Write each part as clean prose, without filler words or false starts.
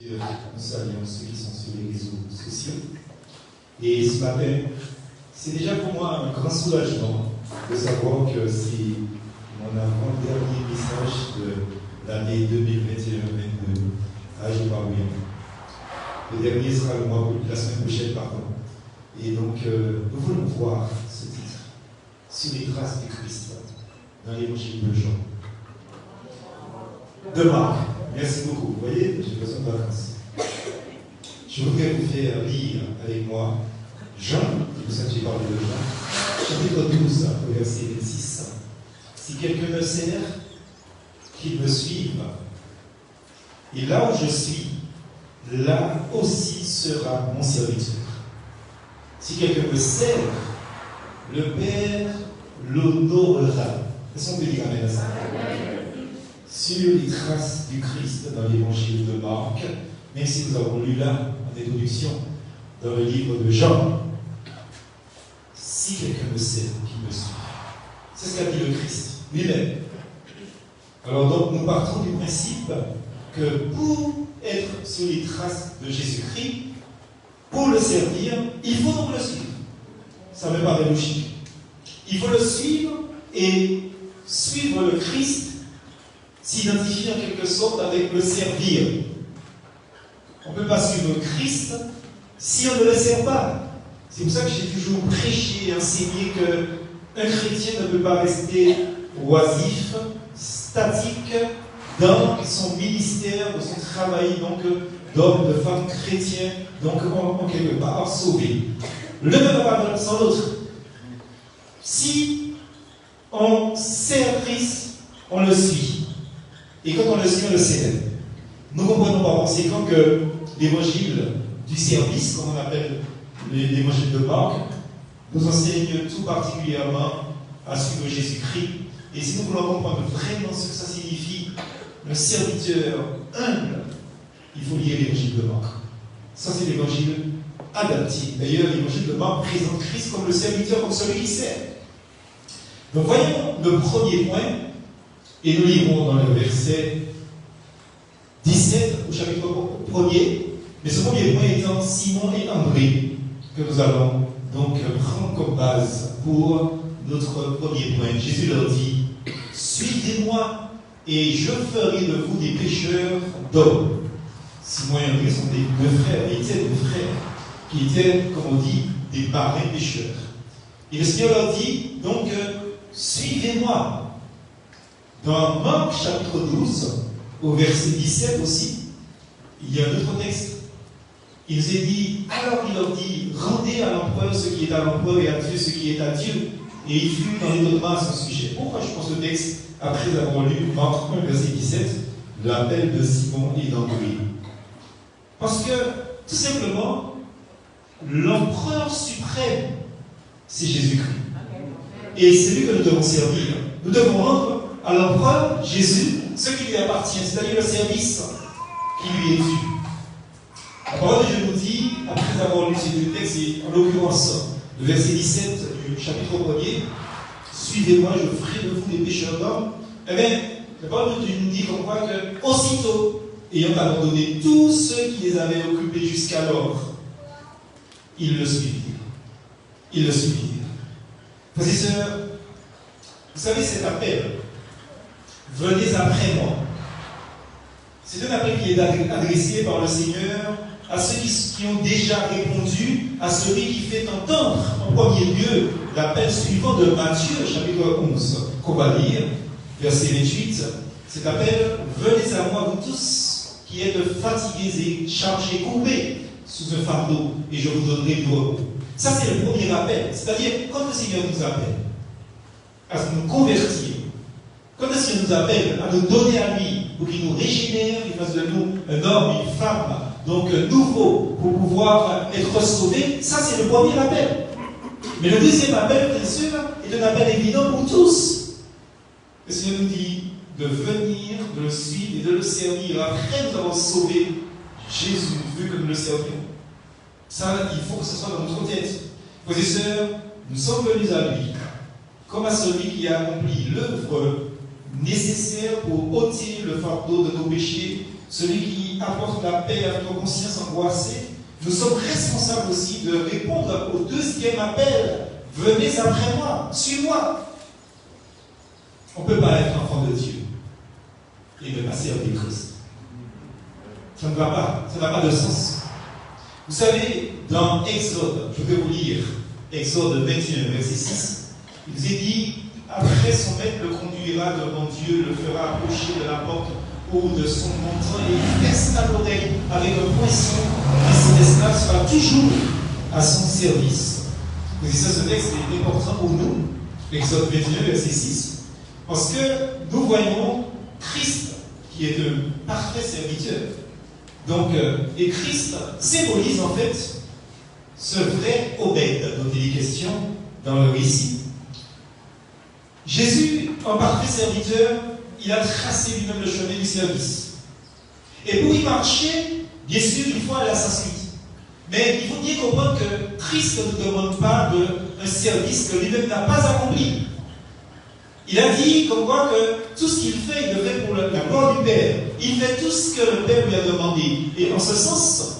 Nous saluons ceux qui sont sur les réseaux sociaux. Et ce matin, c'est déjà pour moi un grand soulagement de savoir que c'est mon avant-dernier message de l'année 2021-2022 à Jéhovah-William. Le dernier sera la semaine prochaine, pardon. Et donc, nous voulons voir ce titre, sur les traces du Christ, dans l'évangile de Jean. De Marc. Merci beaucoup. Vous voyez, j'ai besoin de vacances. Je voudrais vous faire lire avec moi Jean, c'est pour ça que j'ai parlé de Jean, chapitre 12, verset 26. Si quelqu'un me sert, qu'il me suive. Et là où je suis, là aussi sera mon serviteur. Si quelqu'un me sert, le Père l'honorera. Est-ce qu'on peut dire amen à ça? Sur les traces du Christ dans l'évangile de Marc, même si nous avons lu là, en introduction, dans le livre de Jean, si quelqu'un me sert, qu'il me suit. C'est ce qu'a dit le Christ lui-même. Alors donc, nous partons du principe que pour être sur les traces de Jésus-Christ, pour le servir, il faut donc le suivre. Ça me paraît logique. Il faut le suivre et suivre le Christ s'identifie en quelque sorte avec le servir. On ne peut pas suivre Christ si on ne le sert pas. C'est pour ça que j'ai toujours prêché et enseigné qu'un chrétien ne peut pas rester oisif, statique dans son ministère, dans son travail, donc d'homme, de femme chrétien, donc en quelque part sauvé. L'un ne va pas sans l'autre. Si on sert Christ, on le suit. Et quand on le suit, on le célèbre. Nous comprenons par conséquent que l'évangile du service, comme on appelle l'évangile de Marc, nous enseigne tout particulièrement à suivre Jésus-Christ. Et si nous voulons comprendre vraiment ce que ça signifie, le serviteur humble, il faut lire l'évangile de Marc. Ça, c'est l'évangile adapté. D'ailleurs, l'évangile de Marc présente Christ comme le serviteur, comme celui qui sert. Donc, voyons le premier point. Et nous lirons dans le verset 17 au chapitre 1er. Mais ce premier point étant Simon et André, que nous allons donc prendre comme base pour notre premier point. Jésus leur dit, suivez-moi et je ferai de vous des pêcheurs d'hommes. Simon et André sont des deux frères, et ils étaient deux frères, qui étaient, comme on dit, des marins pêcheurs. Et le Seigneur leur dit, donc, suivez-moi. Dans Marc chapitre 12, au verset 17 aussi, il y a un autre texte. Il nous est dit, alors il leur dit, rendez à l'empereur ce qui est à l'empereur et à Dieu ce qui est à Dieu. Et il fut dans l'étonnement à son sujet. Pourquoi je pense le texte, après avoir lu Marc 1, verset 17, l'appel de Simon et d'André? Parce que, tout simplement, l'empereur suprême, c'est Jésus-Christ. Et c'est lui que nous devons servir. Nous devons rendre à l'empereur Jésus ce qui lui appartient, c'est-à-dire le service qui lui est dû. La parole de Dieu nous dit, après avoir lu ces deux textes, et en l'occurrence le verset 17 du chapitre 1er, suivez-moi, je ferai de vous des pécheurs d'hommes. Eh bien, la parole de Dieu nous dit comme quoi que, aussitôt, ayant abandonné tous ceux qui les avaient occupés jusqu'alors, ils le suivirent. Ils le suivirent. Frères et sœurs, vous savez cet appel, venez après moi. C'est un appel qui est adressé par le Seigneur à ceux qui ont déjà répondu à celui qui fait entendre en premier lieu l'appel suivant de Matthieu, chapitre 11, qu'on va lire, verset 28. Cet appel, venez à moi vous tous qui êtes fatigués et chargés, courbés sous un fardeau, et je vous donnerai du repos. Ça, c'est le premier appel. C'est-à-dire, quand le Seigneur nous appelle à nous convertir, quand le Seigneur nous appelle à nous donner à lui, pour qu'il nous régénère, qu'il fasse de nous un homme, une femme, donc nouveau, pour pouvoir être sauvé, ça c'est le premier appel. Mais le deuxième appel, bien sûr, est un appel évident pour tous. Le Seigneur nous dit de venir, de le suivre et de le servir. Après nous avons sauvé Jésus, vu que nous le servions. Ça, il faut que ce soit dans notre tête. Frères et sœurs, nous sommes venus à lui, comme à celui qui a accompli l'œuvre nécessaire pour ôter le fardeau de nos péchés, celui qui apporte la paix à notre conscience angoissée, nous sommes responsables aussi de répondre au deuxième appel. Venez après moi, suis-moi. On ne peut pas être enfant de Dieu et ne pas servir Christ. Ça ne va pas, ça n'a pas de sens. Vous savez, dans Exode, je vais vous lire Exode 21, verset 6, il vous est dit, après son maître le conduira devant Dieu, le fera approcher de la porte ou de son montant et il festa l'oreille avec un poinçon et son esclave sera toujours à son service. Vous dites ça, ce texte est important pour nous, Exode 21, verset 6, parce que nous voyons Christ qui est un parfait serviteur. Donc, et Christ symbolise en fait ce vrai Obed dont il est question dans le récit. Jésus, en parfait serviteur, il a tracé lui-même le chemin du service. Et pour y marcher, bien sûr, il faut aller à sa suite. Mais il faut bien comprendre que Christ ne nous demande pas un service que lui-même n'a pas accompli. Il a dit comme quoi que tout ce qu'il fait, il le fait pour la gloire du Père. Il fait tout ce que le Père lui a demandé. Et en ce sens,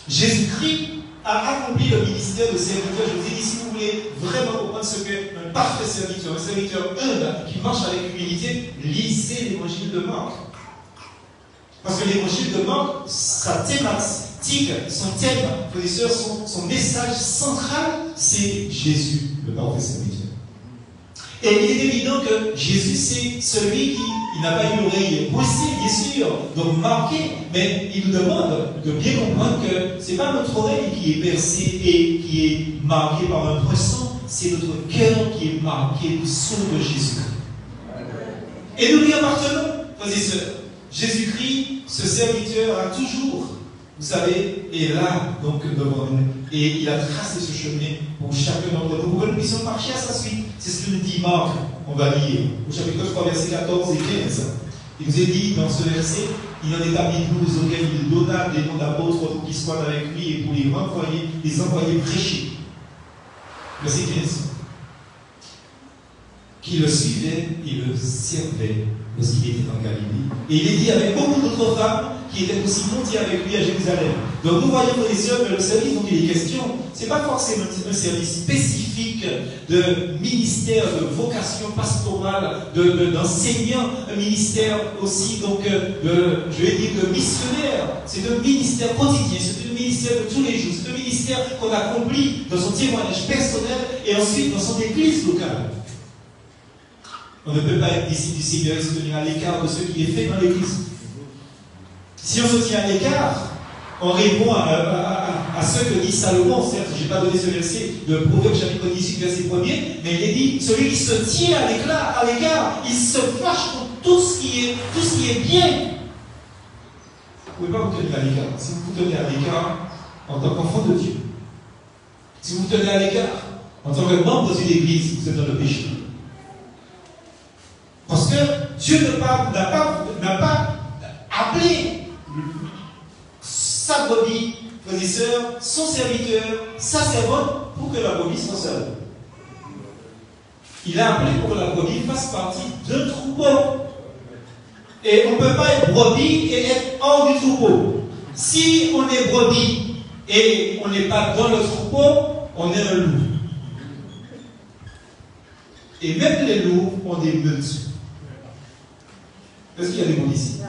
Jésus-Christ a accompli le ministère de serviteur. Je vous ai dit, si vous voulez vraiment comprendre ce qu'est un parfait serviteur, un serviteur humble qui marche avec humilité, lisez l'évangile de Marc. Parce que l'évangile de Marc, sa thématique, son thème, professeur, son message central, c'est Jésus, le parfait serviteur. Et il est évident que Jésus, c'est celui qui n'a pas eu l'oreille poissée, bien sûr, donc marquée, mais il nous demande de bien comprendre que ce n'est pas notre oreille qui est percée et qui est marquée par un poisson, c'est notre cœur qui est marqué du sceau de Jésus. Et nous lui appartenons, frères et sœurs. Jésus-Christ, ce serviteur, a toujours, vous savez, est là, donc devant nous. Et il a tracé ce chemin pour chacun d'entre nous, pour que nous puissions marcher à sa suite. C'est ce que nous dit Marc, on va lire, au chapitre 3, versets 14 et 15. Il nous est dit dans ce verset, il en établit 12 auxquels il donna des noms d'apôtres pour qu'ils soient avec lui et pour les envoyer prêcher. Verset 15. Qui le suivait et le servait lorsqu'il était en Galilée. Et il est dit avec beaucoup d'autres femmes qui étaient aussi montées avec lui à Jérusalem. Donc nous voyons, frères et sœurs, que le service dont il est question, ce n'est pas forcément un service spécifique de ministère, de vocation pastorale, d'enseignant, un ministère aussi, donc, je vais dire, de missionnaire. C'est un ministère quotidien, c'est un ministère de tous les jours, c'est un ministère qu'on accomplit dans son témoignage personnel et ensuite dans son église locale. On ne peut pas être disciple du Seigneur et se tenir à l'écart de ce qui est fait dans l'église. Si on se tient à l'écart, on répond à ce que dit Salomon. Certes, je n'ai pas donné ce verset de Proverbe chapitre 18, verset 1er, mais il est dit, celui qui se tient à l'écart, il se fâche pour tout ce qui est bien. Vous ne pouvez pas vous tenir à l'écart. Si vous vous tenez à l'écart en tant qu'enfant de Dieu, si vous vous tenez à l'écart en tant que membre d'une église, vous êtes dans le péché. Parce que Dieu n'a pas appelé sa brebis, frères et sœurs, son serviteur, sa servante, pour que la brebis soit seule. Il a appelé pour que la brebis fasse partie d'un troupeau. Et on ne peut pas être brebis et être hors du troupeau. Si on est brebis et on n'est pas dans le troupeau, on est un loup. Et même les loups ont des meutes. Est-ce qu'il y a des mots ici?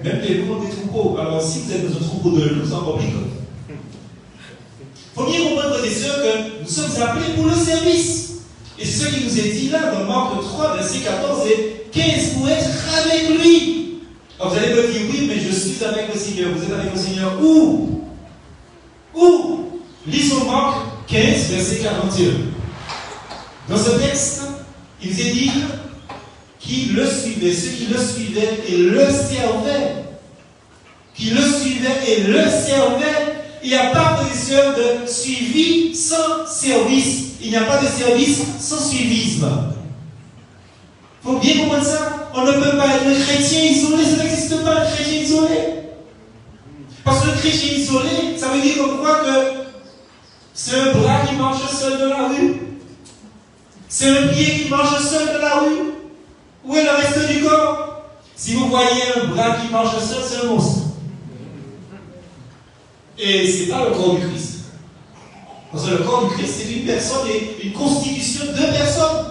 Même les loups ont des troupeaux. Alors si vous êtes dans un troupeau de loups, c'est encore pire. Il faut bien comprendre, frères et sœurs, que nous sommes appelés pour le service. Et c'est ce qui nous est dit là dans Marc 3, versets 14 et 15, pour être avec lui. Alors vous allez me dire, oui, mais je suis avec le Seigneur. Vous êtes avec le Seigneur où? Où? Lisons Marc 15, verset 41. Dans ce texte, il nous est dit qui le suivait, ceux qui le suivaient et le servaient. Qui le suivaient et le servaient. Il n'y a pas de suivi sans service. Il n'y a pas de service sans suivisme. Il faut bien comprendre ça. On ne peut pas être un chrétien isolé. Ça n'existe pas, un chrétien isolé. Parce que le chrétien isolé, ça veut dire comme quoi que c'est un bras qui marche seul de la rue. C'est un pied qui marche seul de la rue. Où est le reste du corps? Si vous voyez un bras qui marche seul, c'est un monstre. Et ce n'est pas le corps du Christ. Parce que le corps du Christ, c'est une personne et une constitution de personnes.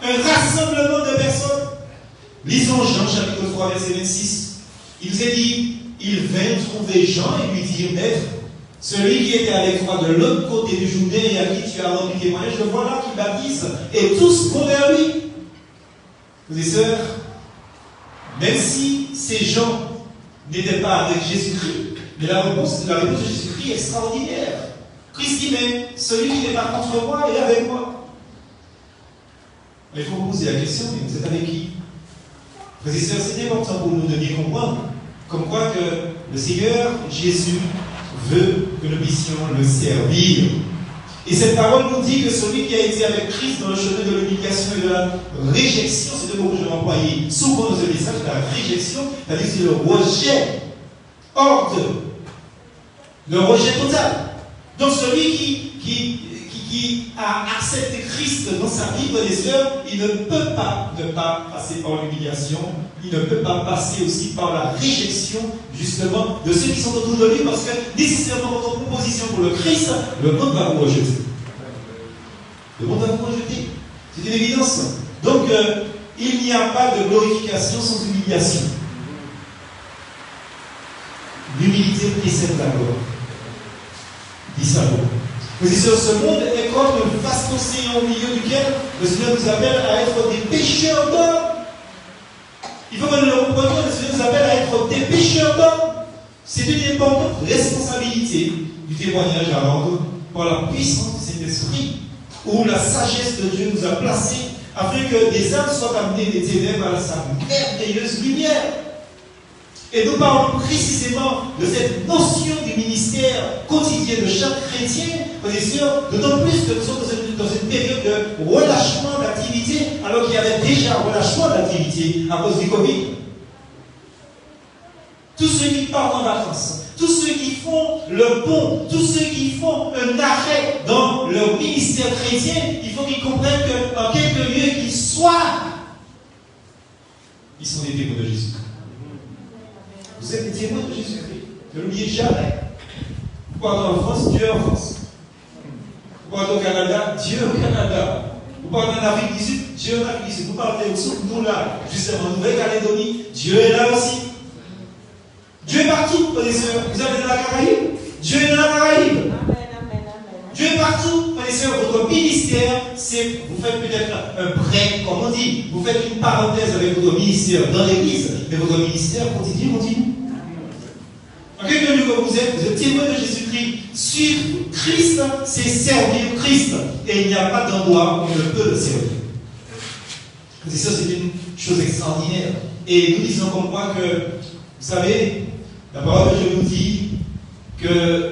Un rassemblement de personnes. Lisons Jean chapitre 3, verset 26. Il nous est dit, il vint trouver Jean et lui dire, Maître, celui qui était avec toi de l'autre côté du Jourdain et à qui tu as rendu témoignage, le voilà qui baptise. Et tous vont vers lui. Frères et sœurs, même si ces gens n'étaient pas avec Jésus-Christ, mais la réponse de Jésus-Christ est extraordinaire. Christ dit même, celui qui n'est pas contre moi est avec moi. Mais il faut poser la question, mais vous êtes avec qui? Frères et sœurs, c'est important pour nous de bien comprendre, comme quoi que le Seigneur Jésus veut que nous puissions le servir. Et cette parole nous dit que celui qui a été avec Christ dans le chemin de l'humiliation et de la réjection, c'est deux mots que je vais employer souvent dans ce message, la réjection, c'est-à-dire c'est le rejet hors de, le rejet total. Donc celui qui a accepté Christ dans sa vie, frères et sœurs, il ne peut pas ne pas passer par l'humiliation, il ne peut pas passer aussi par la réjection, justement, de ceux qui sont autour de lui, parce que nécessairement votre proposition pour le Christ, le monde va vous rejeter. Le monde va vous rejeter. C'est une évidence. Donc, il n'y a pas de glorification sans humiliation. L'humilité précède la gloire. Dis ça bon. Mais sur ce monde est comme un vaste océan au milieu duquel le Seigneur nous appelle à être des pêcheurs d'hommes. Il faut que nous le comprenions, le Seigneur nous appelle à être des pêcheurs d'hommes. C'est une importante responsabilité du témoignage à rendre par la puissance de cet esprit, où la sagesse de Dieu nous a placés afin que des âmes soient amenées des ténèbres à sa merveilleuse lumière. Et nous parlons précisément de cette notion du ministère quotidien de chaque chrétien, frères et sœurs, d'autant plus que nous sommes dans une période de relâchement d'activité, alors qu'il y avait déjà un relâchement d'activité à cause du Covid. Tous ceux qui partent en vacances, tous ceux qui font le pont, tous ceux qui font un arrêt dans leur ministère chrétien, il faut qu'ils comprennent qu'en quelque lieu qu'ils soient, ils sont des témoins de Jésus. Vous êtes des témoins de Jésus-Christ. Ne l'oubliez jamais. Vous partez en France, Dieu est en France. Vous partez au Canada, Dieu est au Canada. Vous partez en Afrique du Sud, Dieu est en Afrique du Sud. Vous partez au Sud, nous là, justement, en Nouvelle-Calédonie, Dieu est là aussi. Dieu est partout, frères et sœurs. Vous allez dans la Caraïbe, Dieu est dans la Caraïbe. Dieu est partout, frères et sœurs. Votre ministère, c'est, vous faites peut-être un break, comme on dit. Vous faites une parenthèse avec votre ministère dans l'église, mais votre ministère continue. En quelque lieu que vous êtes témoin de Jésus-Christ. Suivre Christ, c'est servir Christ. Et il n'y a pas d'endroit où on ne peut le servir. Et ça, c'est une chose extraordinaire. Et nous disons comme quoi que, vous savez, la parole de Dieu nous dit que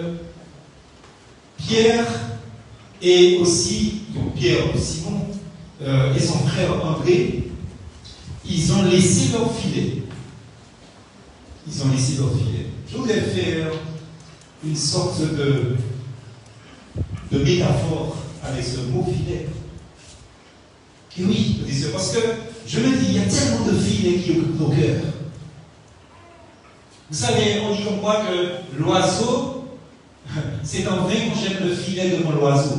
Pierre et aussi, Simon et son frère André, ils ont laissé leur filet. Je voudrais faire une sorte de métaphore avec ce mot filet. Et oui, parce que je me dis, il y a tellement de filets qui occupent nos cœurs. Vous savez, on dit comme quoi que l'oiseau, c'est en vain qu'on jette le filet devant l'oiseau.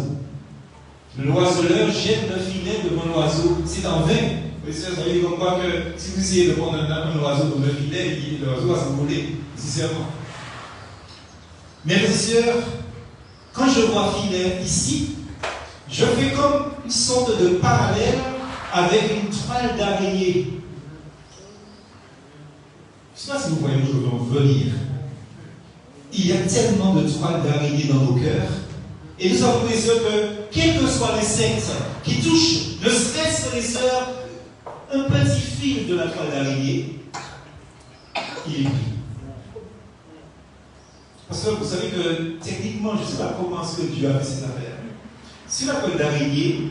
L'oiseleur jette le filet devant l'oiseau. C'est en vain. Vous savez comme quoi que si vous essayez de prendre un oiseau dans le filet, l'oiseau va s'envoler, nécessairement. Mais mes sœurs, quand je vois filet ici, je fais comme une sorte de parallèle avec une toile d'araignée. Je ne sais pas si vous voyez où je veux en venir. Il y a tellement de toiles d'araignée dans nos cœurs. Et nous avons des sœurs que, quel que soit l'insecte qui touche, ne serait-ce que les sœurs, un petit fil de la toile d'araignée, il est pris. Parce que vous savez que, techniquement, je ne sais pas comment est-ce que Dieu a fait cette affaire. Sur la toile d'araignée,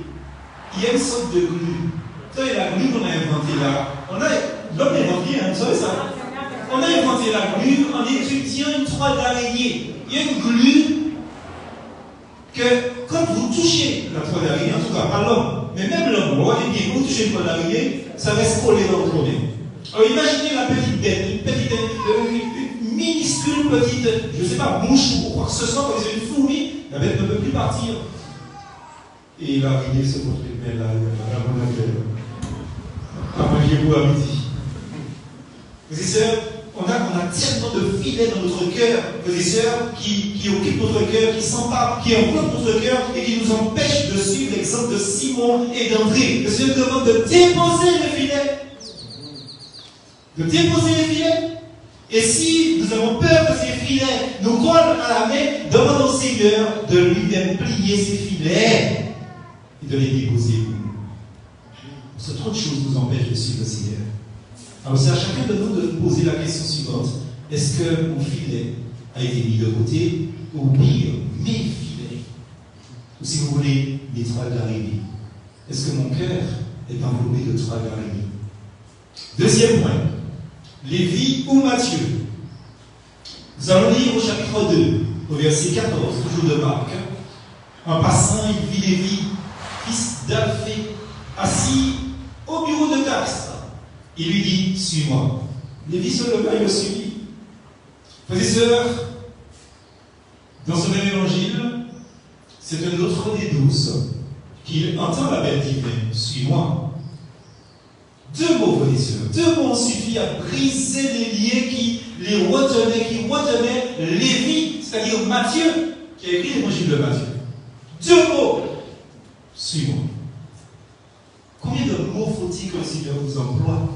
il y a une sorte de glu. Vous savez, la glu qu'on a inventée là, l'homme a inventé, vous savez ça? On a inventé la glu en étudiant une toile d'araignée. Il y a une glu que, quand vous touchez la toile d'araignée, en tout cas pas l'homme, mais même l'homme, vous touchez une toile d'araignée, ça reste collé dans votre nez. Alors imaginez la petite bête, une minuscule toute petite, je ne sais pas, mouche ou quoi que ce soit, quand ils ont une fourmi, la bête ne peut plus partir. Et il a ridé ce côté de là, à manger pour à midi. Frères et sœurs, on a tellement de filets dans notre cœur, frères et sœurs, qui occupent notre cœur, qui s'emparent, qui enveloppent notre cœur et qui nous empêchent de suivre l'exemple de Simon et d'André. Le Seigneur demande de déposer les filets. De déposer les filets. Et si nous avons peur que ces filets nous collent à la main, demandons au Seigneur de lui-même plier ces filets et de les déposer pour nous. Parce que trop de choses nous empêchent de suivre le Seigneur. Alors c'est à chacun de nous de nous poser la question suivante. Est-ce que mon filet a été mis de côté, ou pire, mes filets, ou si vous voulez, mes toiles d'araignée? Est-ce que mon cœur est enveloppé de toiles d'araignée? Deuxième point. Lévi ou Matthieu. Nous allons lire au chapitre 2, au verset 14, toujours de Marc. En passant, il vit Lévi, fils d'Alphée, assis au bureau de taxe. Il lui dit, suis-moi. Lévi se leva et le suivit. Frères et sœurs, dans ce même évangile, c'est un autre des 12 qui entend l'appel divin, suis-moi. Deux mots, frères et sœurs, deux mots ont suffi à briser les liens qui retenaient Lévi, c'est-à-dire Matthieu, qui a écrit l'évangile de Matthieu. Deux mots, suis-moi. Combien de mots faut-il que le Seigneur vous emploie?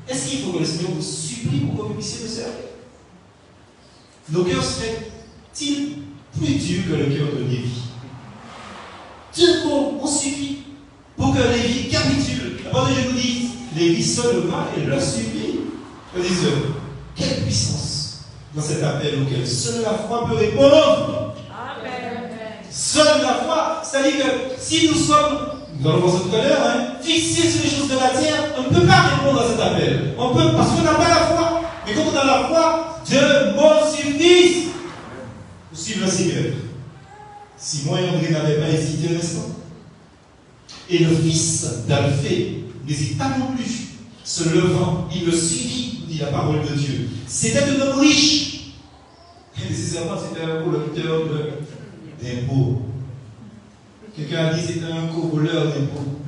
Est-ce qu'il faut que le Seigneur vous supplie pour que vous puissiez le servir? Nos cœurs seraient-ils plus durs que le cœur de Lévi? Deux mots ont suffi pour que Lévi capitule. Pendant que je vous dis, Lévi se leva et le suivit. Je dis, quelle puissance dans cet appel auquel seule la foi peut répondre. Amen. Seule la foi. C'est-à-dire que si nous sommes, nous allons voir ça tout à l'heure, fixés sur les choses de la terre, on ne peut pas répondre à cet appel. On peut, parce qu'on n'a pas la foi. Mais quand on a la foi, Dieu mots suffisent pour suivre le Seigneur. Simon et André n'avaient pas hésité un instant. Et le fils d'Alphée n'hésite pas non plus. Se levant, il le suivit, dit la parole de Dieu. C'était un homme riche. Et nécessairement, c'était un collecteur d'impôts. Quelqu'un a dit c'était un co-voleur d'impôts.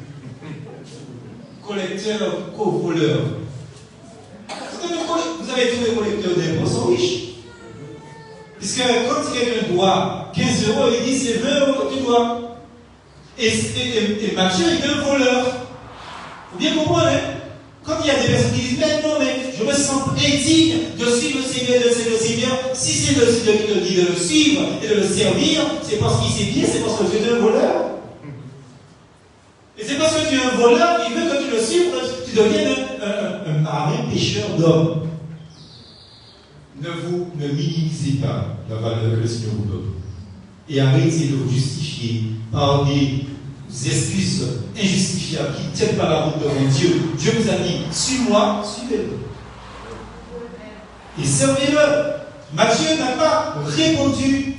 Collecteur, co-voleur. Vous avez tous les collecteurs d'impôts sont riches. Puisque quand quelqu'un doit 15 euros, il dit c'est 20 euros que tu dois. Et Matthieu est un voleur. Vous bien comprendre, hein? Quand il y a des personnes qui disent mais non, mais je me sens indigne de suivre le Seigneur, de servir le Seigneur. Si c'est le Seigneur qui te dit de le suivre et de le servir, c'est parce qu'il sait bien, c'est parce que tu es un voleur. Et c'est parce que tu es un voleur qu'il veut que tu le suives, que tu deviennes un marin pêcheur d'hommes. Ne minimisez pas la valeur que le Seigneur vous donne. Et arrêtez de vous justifier par des excuses injustifiables qui ne tiennent pas la route devant Dieu. Dieu vous a dit, suis-moi, suivez-le. Et servez-le. Matthieu n'a pas répondu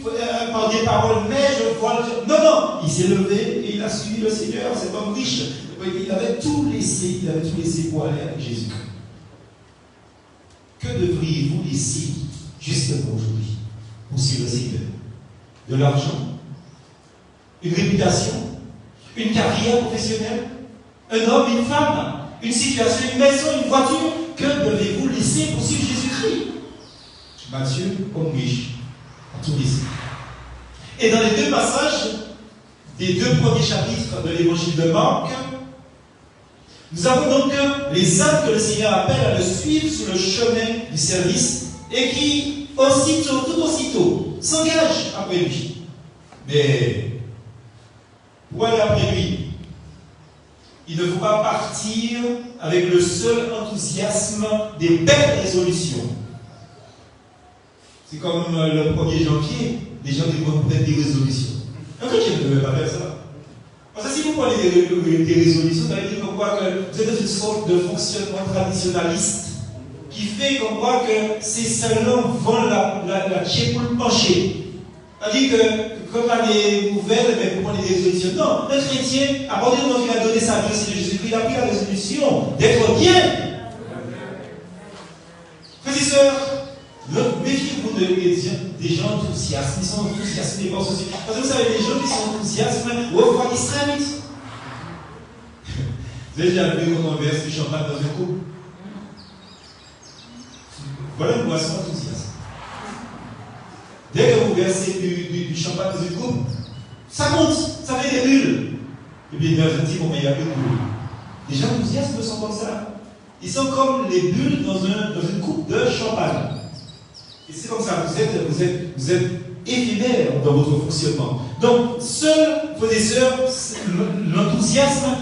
par des paroles, mais je vois le... Non, non, il s'est levé et il a suivi le Seigneur, cet homme riche. Il avait tout laissé pour aller avec Jésus. Que devriez-vous laisser justement aujourd'hui pour suivre le Seigneur? De l'argent? Une réputation? Une carrière professionnelle? Un homme, une femme? Une situation, une maison, une voiture? Que devez-vous laisser pour suivre Jésus-Christ? Matthieu, homme riche, a tout laissé. Et dans les deux passages des deux premiers chapitres de l'évangile de Marc, nous avons donc les âmes que le Seigneur appelle à le suivre sur le chemin du service et qui, tout aussitôt, s'engagent après lui. Mais, pour aller après lui, il ne faut pas partir avec le seul enthousiasme des belles résolutions. C'est comme le 1er janvier, les gens qui vont prendre des résolutions. Un chrétien ne devait pas faire ça. Parce que si vous prenez des résolutions, ça veut dire qu'on voit que vous êtes dans une sorte de fonctionnement traditionnaliste qui fait qu'on voit que ces salons vont la chier pour le pencher. C'est-à-dire que, comme on a des nouvelles, mais vous prenez des résolutions. Non, un chrétien, à partir du moment où il a donné sa vie au Seigneur Jésus-Christ, il a pris la résolution d'être bien. Frères et sœurs, méfiez-vous des gens enthousiastes. Ils sont enthousiasmés par ceci. Parce que vous savez, les gens qui sont enthousiastes, refroidissent très vite. Vous avez déjà vu quand on verse du champagne dans une coupe? Voilà une boisson enthousiaste. Dès que vous versez du champagne dans une coupe, ça monte, ça fait des bulles. Et puis dans un petit moment, il n'y a plus de bulles. Les gens enthousiastes sont comme ça. Ils sont comme les bulles dans une coupe de champagne. Et c'est comme ça, vous êtes éphémère dans votre fonctionnement. Donc, seul, frères et sœurs, l'enthousiasmé,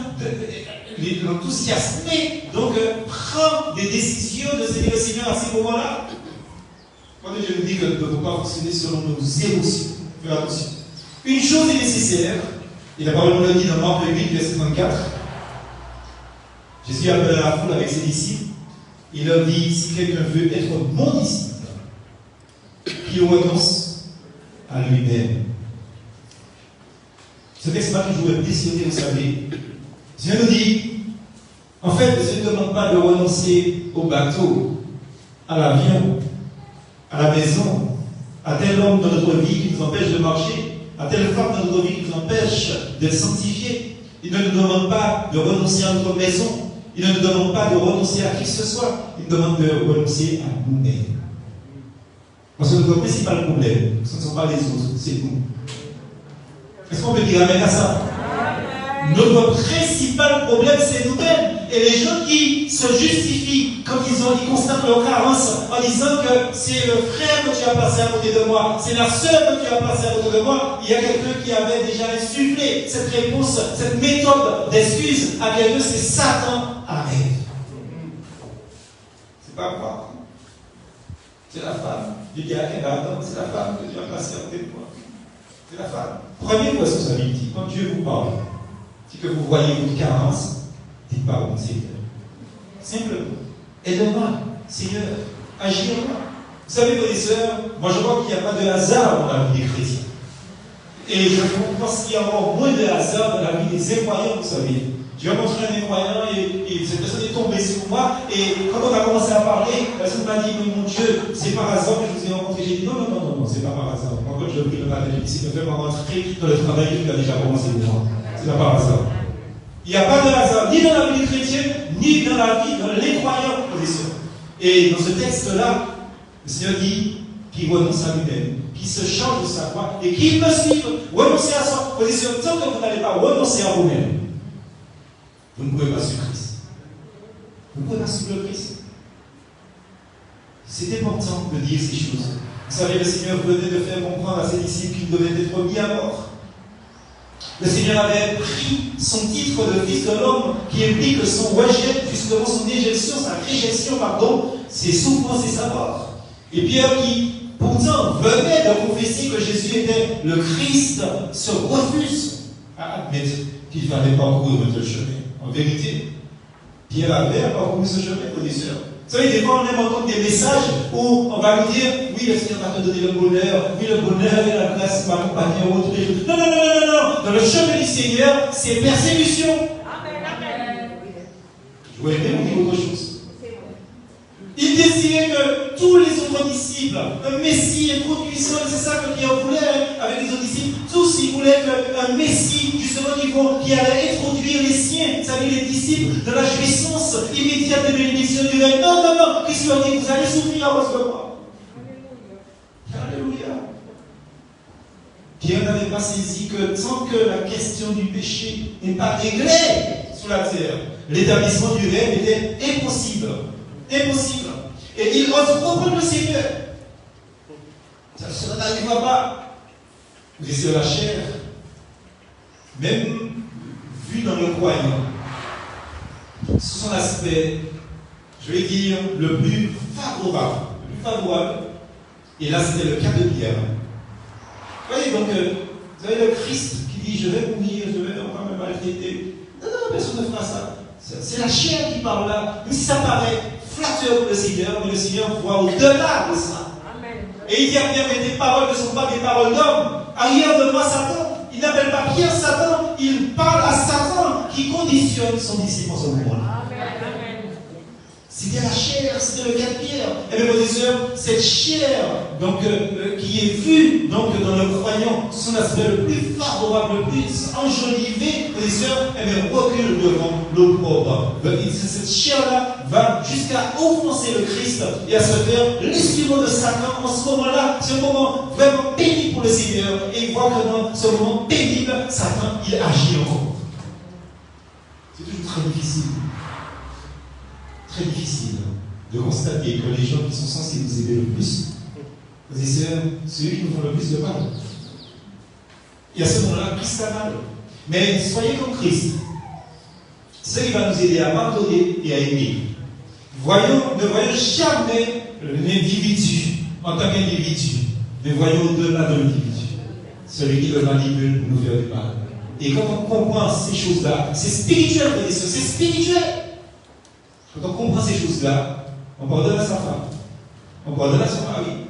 donc prend des décisions de servir le Seigneur à ces moments-là. Quand je vous dis que nous ne pouvons pas fonctionner selon nos émotions, faites attention. Une chose est nécessaire, et la parole nous le dit dans Marc 8, verset 34. Jésus appelle la foule avec ses disciples. Il leur dit, si quelqu'un veut être mon disciple, qu'il renonce à lui-même. Ce texte m'a toujours impressionné, vous savez. Dieu nous dit, en fait, Dieu ne demande pas de renoncer au bateau, à l'avion, à la maison, à tel homme dans notre vie qui nous empêche de marcher, à telle femme dans notre vie qui nous empêche d'être sanctifiés. Il ne nous demande pas de renoncer à notre maison. Il ne nous demande pas de renoncer à qui que ce soit. Il nous demande de renoncer à nous-mêmes. Parce que notre principal problème, ce ne sont pas les autres, c'est nous. Est-ce qu'on peut dire amen à ça? Notre principal problème, c'est nous-mêmes. Et les gens qui se justifient quand ils constatent leur carence en disant que c'est le frère que tu as placé à côté de moi, c'est la sœur que tu as placée à côté de moi, il y a quelqu'un qui avait déjà insufflé cette réponse, cette méthode d'excuse à quelqu'un, c'est Satan à Ève. C'est pas moi. C'est la femme. Dieu dit à Adam, c'est la femme que tu as placée à côté de moi. C'est la femme. Prenez vos responsabilités. Quand Dieu vous parle, si que vous voyez votre carence, dites pardon, Seigneur. Simplement. Aide-moi, Seigneur. Agis-moi. Vous savez, frères et sœurs, moi je vois qu'il n'y a pas de hasard dans la vie des chrétiens. Et je pense qu'il y a encore moins de hasard dans la vie des incroyants, vous savez. J'ai rencontré un incroyant et cette personne est tombée sur moi. Et quand on a commencé à parler, la personne m'a dit, mais mon Dieu, c'est par hasard que je vous ai rencontré. J'ai dit, non, c'est pas par hasard. Moi, quand je prie le matin, j'ai dit, c'est de faire rentrer dans le travail que tu as déjà commencé pour moi. C'est pas par hasard. Il n'y a pas de hasard, ni dans la vie des chrétiens, ni dans la vie des croyants, frères et sœurs. Et dans ce texte-là, le Seigneur dit qu'il renonce à lui-même, qu'il se change de sa voie et qu'il me suive. Renoncer à soi. Frères et sœurs, tant que vous n'allez pas renoncer à vous-même, vous ne pouvez pas suivre Christ. Vous ne pouvez pas suivre le Christ. C'est important de dire ces choses. Vous savez, le Seigneur venait de faire comprendre à ses disciples qu'ils devaient être mis à mort. Le Seigneur avait pris son titre de fils de l'homme qui implique son rejet, justement son éjection, sa réjection, pardon, ses souffrances et sa mort. Et Pierre qui, pourtant, venait de confesser que Jésus était le Christ, se refuse à admettre qu'il fallait parcourir notre chemin. En vérité, Pierre avait parcouru ce chemin, frères et sœurs. Vous savez, des fois, on aime entendre des messages où on va nous dire, oui, le Seigneur va te donner le bonheur, oui, le bonheur et la grâce va m'accompagner au tous les jours. Non, non, non, non, non. Dans le chemin du Seigneur, c'est persécution. Amen, amen. Je voulais même dire autre chose. Il désirait que tous les autres disciples, un Messie introduisant, c'est ça que Pierre voulait avec les autres disciples, tous ils voulaient qu'un Messie, justement, qui allait introduire les siens, vous savez, les disciples, de la jouissance immédiate des bénédictions du règne. Non, non, non, Christ leur dit, vous allez souffrir à cause de moi. Alléluia. Pierre n'avait pas saisi que tant que la question du péché n'est pas réglée sur la terre, l'établissement du règne était impossible. Impossible. Et il ose reprendre le Seigneur. Ça n'arrivera pas. Mais c'est la chair, même vu dans le croyant, sous son aspect, je vais dire, le plus favorable. Le plus favorable. Et là, c'était le cas de Pierre. Vous voyez, donc, vous avez le Christ qui dit, je vais mourir, je vais encore me maltraiter. Non, non, personne ne fera ça. C'est la chair qui parle là. Même si ça paraît flatteur pour le Seigneur, mais le Seigneur voit au-delà de ça. Amen. Et il dit à Pierre, mais tes paroles ne sont pas des paroles d'homme. Arrière de moi, Satan. Il n'appelle pas Pierre Satan, il parle à Satan qui conditionne son disciple en ce moment-là. C'était la chair, c'était le cas de Pierre. Et bien, frères et sœurs, cette chair donc, qui est vue donc, dans le croyant, son aspect le plus favorable, le plus enjolivé, frères et sœurs, eh bien, recule devant l'opprobre. Cette chair-là va jusqu'à offenser le Christ et à se faire l'instrument de Satan. En ce moment-là, c'est un moment vraiment pénible pour le Seigneur. Et il voit que dans ce moment pénible, Satan, il agit encore. C'est toujours très difficile. Très difficile de constater que les gens qui sont censés nous aider le plus, frères et sœurs, ceux qui nous font le plus de mal. Et à ce moment-là, Christ a mal. Mais soyez comme Christ. C'est ça qui va nous aider à pardonner et à aimer. Ne voyons jamais l'individu en tant qu'individu, mais voyons au-delà de l'individu. Celui qui le manipule pour nous faire du mal. Et quand on comprend ces choses-là, c'est spirituel, frères et sœurs, c'est spirituel. Quand on comprend ces choses-là, on pardonne à sa femme, on pardonne à son mari,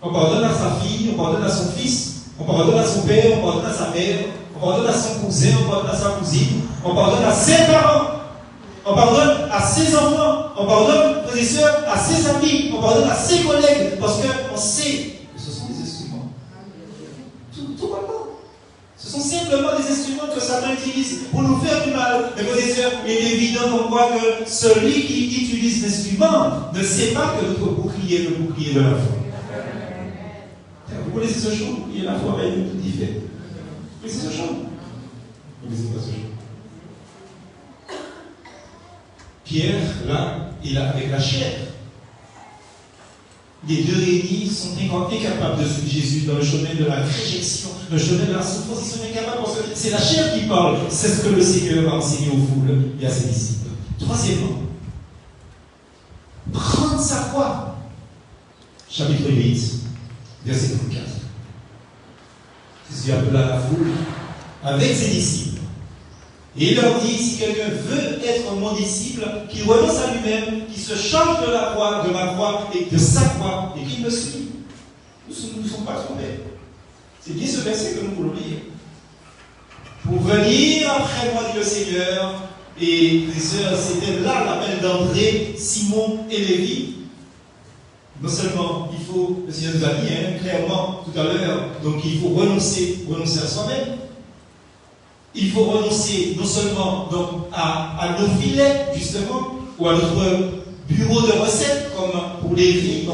on pardonne à sa fille, on pardonne à son fils, on pardonne à son père, on pardonne à sa mère, on pardonne à son cousin, on pardonne à sa cousine, on pardonne à ses parents, on pardonne à ses enfants, on pardonne, frères et sœurs, à ses amis, on pardonne à ses collègues, parce qu'on sait que ce sont des instruments. Tout va pas. Ce sont simplement des instruments que Satan utilise pour nous faire du mal. Mais frères et sœurs, il est évident qu'on voit que celui qui utilise l'instrument ne sait pas que notre bouclier est le bouclier de la foi. Vous connaissez ce chant? Il y a la foi avec tout dit fait. Vous connaissez ce chant? Vous ne connaissez pas ce chant? Pierre, là, il a avec la chair. Les deux réunis sont incapables de suivre Jésus dans le chemin de la réjection, le chemin de la souffrance. Ils sont incapables parce que c'est la chair qui parle. C'est ce que le Seigneur a enseigné aux foules et à ses disciples. Troisièmement, prendre sa croix. Chapitre 8, verset 34. Jésus appela la foule avec ses disciples. Et il leur dit, si quelqu'un veut être mon disciple, qu'il renonce à lui-même, qu'il se charge de la croix, de ma croix et de sa croix, et qu'il me suive. Nous ne sommes pas trompés. C'est bien ce verset que nous voulons lire. Pour venir après moi, dit le Seigneur, et les sœurs, c'était là l'appel d'André, Simon et Lévi. Non seulement il faut, le Seigneur nous a dit clairement tout à l'heure, donc il faut renoncer à soi-même. Il faut renoncer non seulement donc, à nos filets, justement, ou à notre bureau de recettes, comme pour les filles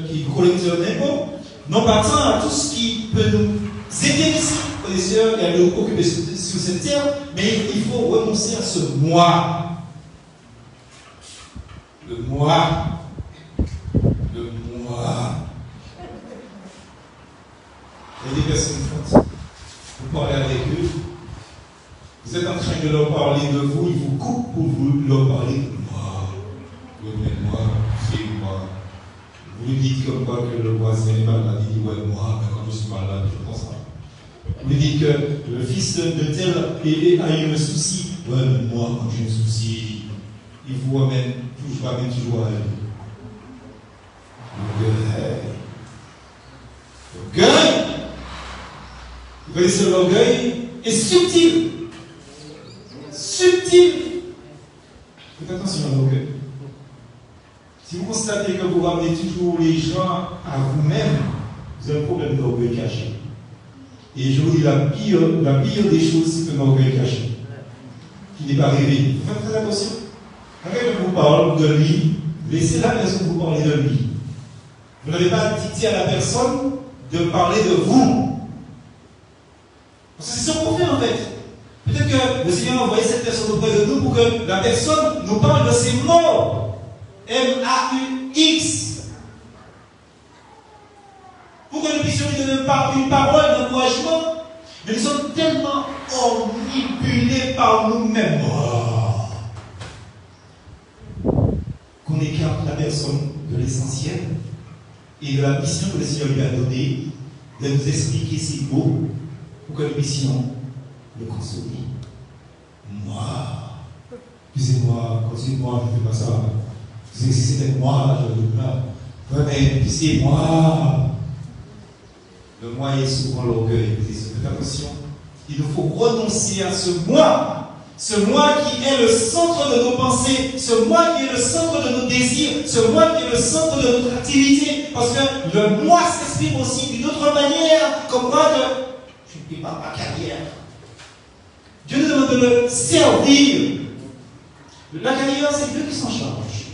qui collectent l'impôt, non pas tant à tout ce qui peut nous aider ici, frères et sœurs, et à nous occuper sous cette terre, mais il faut renoncer à ce moi. Le moi. Le moi. Il y a des personnes fortes. Vous parlez avec eux. Vous êtes en train de leur parler de vous, ils vous coupent pour vous leur parler de moi. Moi, c'est moi. Vous lui dites comme quoi que le voisin est malade, il dit ouais, moi, mais quand je suis malade, je pense pas. Vous lui dites que le fils de tel a eu un souci. Ouais, mais moi, quand j'ai un souci, il vous ramène toujours à elle. L'orgueil. Vous connaissez l'orgueil est subtil. Subtil. Faites attention à l'orgueil. Si vous constatez que vous ramenez toujours les gens à vous-même, vous avez un problème d'orgueil caché. Et je vous dis, la pire des choses, c'est un orgueil caché, qui n'est pas révélé. Faites très attention. Quand quelqu'un vous parle de lui, laissez la personne vous parler de lui. Vous n'avez pas dicté à la personne de parler de vous. Parce que c'est ce qu'on fait en fait. Peut-être que le Seigneur a envoyé cette personne auprès de nous pour que la personne nous parle de ses mots. M-A-U-X. Pour que nous puissions lui donner une parole d'encouragement. Mais nous sommes tellement omnibulés par nous-mêmes qu'on écarte la personne de l'essentiel et de la mission que le Seigneur lui a donnée de nous expliquer ses mots pour que nous puissions le consoler. Moi, excusez-moi, continuez-moi, je ne fais pas ça. Si c'était moi, je ne veux pas. Ouais, mais c'est moi. Le moi est souvent l'orgueil. Faites attention. Il nous faut renoncer à ce moi. Ce moi qui est le centre de nos pensées, ce moi qui est le centre de nos désirs, ce moi qui est le centre de notre activité. Parce que le moi s'exprime aussi d'une autre manière, comme moi de je ne fais pas ma carrière. Dieu nous demande de le servir. La carrière, c'est Dieu qui s'en charge.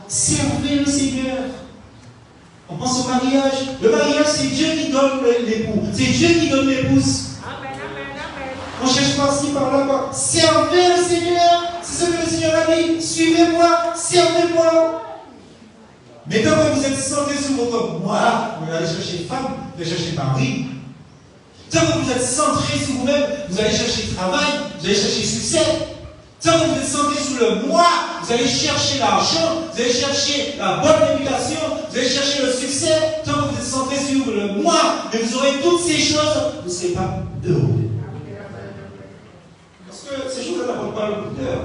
Servez le Seigneur. On pense au mariage. Le mariage, c'est Dieu qui donne l'époux. C'est Dieu qui donne l'épouse. On cherche par-ci, par-là. Servez le Seigneur. C'est ce que le Seigneur a dit. Suivez-moi, servez-moi. Mais quand vous êtes centré sur votre moi, vous allez chercher femme, vous allez chercher mari. Tant que vous êtes centré sur vous-même, vous allez chercher travail, vous allez chercher succès. Tant que vous êtes centré sur le moi, vous allez chercher l'argent, vous allez chercher la bonne réputation, vous allez chercher le succès. Tant que vous êtes centré sur le moi, mais vous aurez toutes ces choses, vous ne serez pas heureux. Parce que ces choses-là n'apportent pas le bonheur.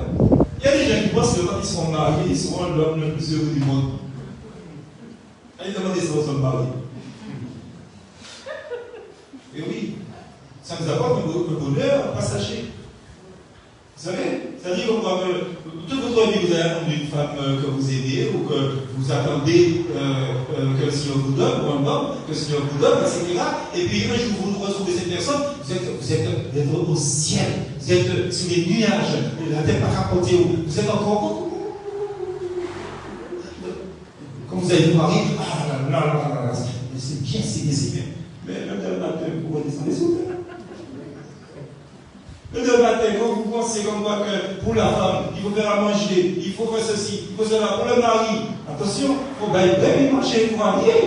Il y a des gens qui pensent que quand ils seront mariés, ils seront l'homme le plus heureux du monde. Allez demander ça aux hommes mariés. Et oui, ça nous apporte le bonheur passager. Vous savez, c'est-à-dire que toute votre vie, vous avez attendu une femme que vous aimez ou que vous attendez que le Seigneur vous donne, ou un homme, que le Seigneur vous donne, etc. Et puis un jour, vous retrouvez cette personne, vous êtes au ciel, vous êtes sur les nuages, la tête pas rapportée, vous êtes encore. Comme vous avez dit, Marie, ah là là, c'est bien, c'est bien. Mais le matin, vous redescendez sous terre. Le matin, quand vous pensez comme moi que pour la femme, il faut faire à manger, il faut faire ceci, il faut cela, pour le mari, attention, il faut bien manger pour marier.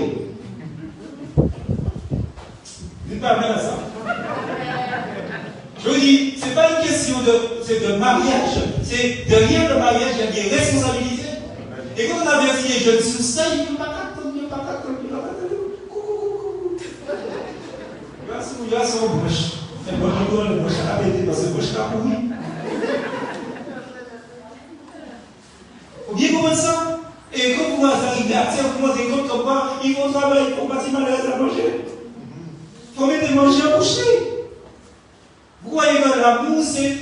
Vous n'êtes pas bien à ça. Je vous dis, ce n'est pas une question de mariage, c'est derrière le mariage, il y a des responsabilités. Et quand on a bien dit, je ne suis ça, il ne pas là, c'est en bouche. Et moi, je dois le bouche à péter parce que le bouche a pourri. Faut bien comprendre ça. Et quand vous arrivez à terre, vous rendez compte comme quoi, il faut travailler, il faut bâtir malaise à manger. Il faut mettre des manger à boucher. Vous voyez que l'amour, c'est.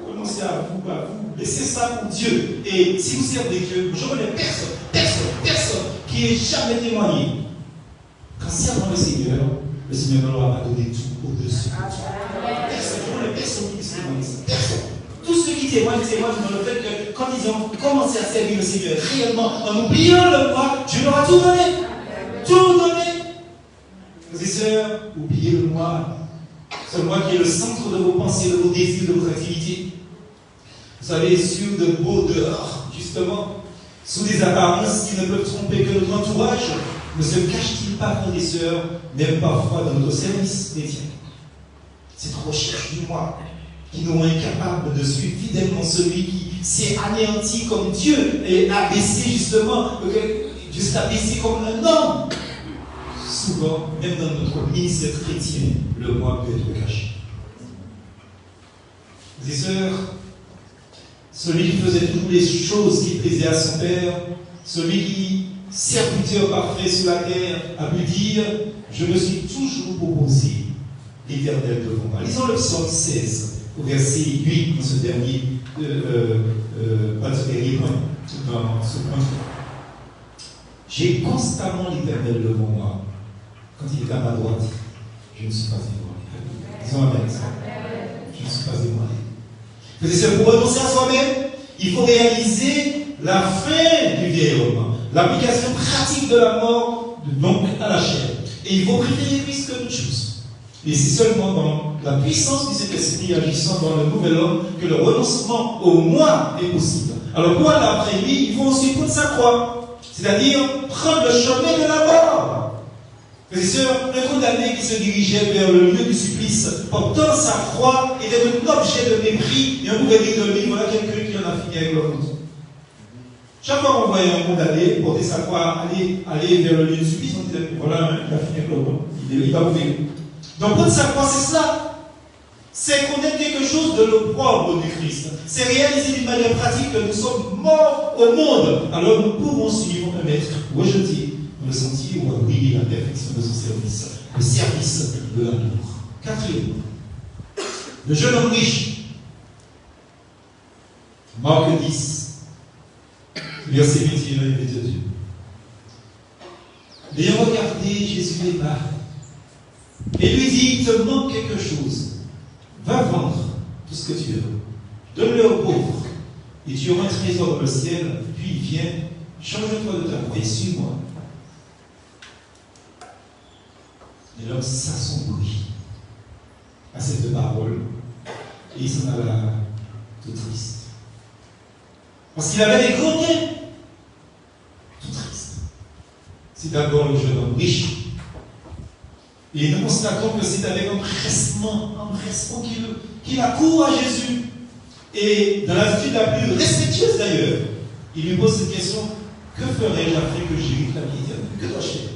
Renoncez à vous, laissez ça pour Dieu. Et si vous servez Dieu, je connais personne qui ait jamais témoigné. Quand servant le Seigneur ne leur a pas donné tout au-dessus. Personne, je connais personne qui puisse témoigner ça. Personne. Tous ceux qui témoignent dans le fait que quand ils ont commencé à servir le Seigneur réellement, en oubliant le moi, Dieu leur a tout donné. Tout donné. Frères et sœurs, oubliez le moi. C'est moi qui est le centre de vos pensées, de vos désirs, de vos activités. Vous savez, sur de beaux dehors, justement, sous des apparences qui ne peuvent tromper que notre entourage, ne se cache-t-il pas, frères et sœurs, même parfois dans notre service chrétien? Cette recherche du moi qui nous rend incapables de suivre fidèlement celui qui s'est anéanti comme Dieu et a baissé justement, Dieu s'est abaissé comme un homme. Souvent, même dans notre ministère chrétien, le moi peut être caché. Frères et sœurs, celui qui faisait toutes les choses qui plaisaient à son Père, celui qui, serviteur parfait sur la terre, a pu dire « Je me suis toujours proposé l'Éternel devant moi ». Lisons le psaume 16, au verset 8, dans ce dernier point, dans ce point. J'ai constamment l'Éternel devant moi. Quand il est à ma droite, je ne suis pas ébranlé. Disons Amen. Je ne suis pas ébranlé. C'est pour renoncer à soi-même, il faut réaliser la fin du vieil homme, l'application pratique de la mort, donc à la chair. Et il faut préférer Christ que toute chose. Et c'est seulement dans la puissance de cet esprit agissant dans le nouvel homme que le renoncement au moi est possible. Alors pour aller après lui, il faut aussi prendre sa croix, c'est-à-dire prendre le chemin de la mort. Frères et sœurs, un condamné qui se dirigeait vers le lieu du supplice, portant sa croix, était un objet de mépris, et on pouvait dire de lui, voilà quelqu'un qui en a fini avec le monde. Chaque fois qu'on voyait un condamné porter sa croix, aller vers le lieu du supplice, on disait, voilà, il a fini avec le monde, il va mourir. Donc prendre sa croix, c'est cela. C'est connaître quelque chose de l'opprobre du Christ. C'est réaliser d'une manière pratique que nous sommes morts au monde. Alors nous pouvons suivre un maître rejeté dans le sentier où a brillé la perfection de son service. le service de l'amour. Quatrièmement, le jeune homme riche. Marc 10, verset 21 et 22. L'ayant regardé, Jésus l'aima et lui dit, il te manque quelque chose. Va vendre tout ce que tu as. Donne-le aux pauvres et tu auras un trésor dans le ciel. Puis viens, change-toi de ta voie et suis-moi. Et l'homme s'assombrit à cette parole et il s'en alla tout triste. Parce qu'il avait des gros gains. Tout triste. C'est d'abord le jeune homme riche. Et nous constatons que c'est avec empressement qu'il accourt à Jésus. Et dans l'attitude la plus respectueuse d'ailleurs, il lui pose cette question, que ferais-je après que j'hérite la vie éternelle? Que dois-je faire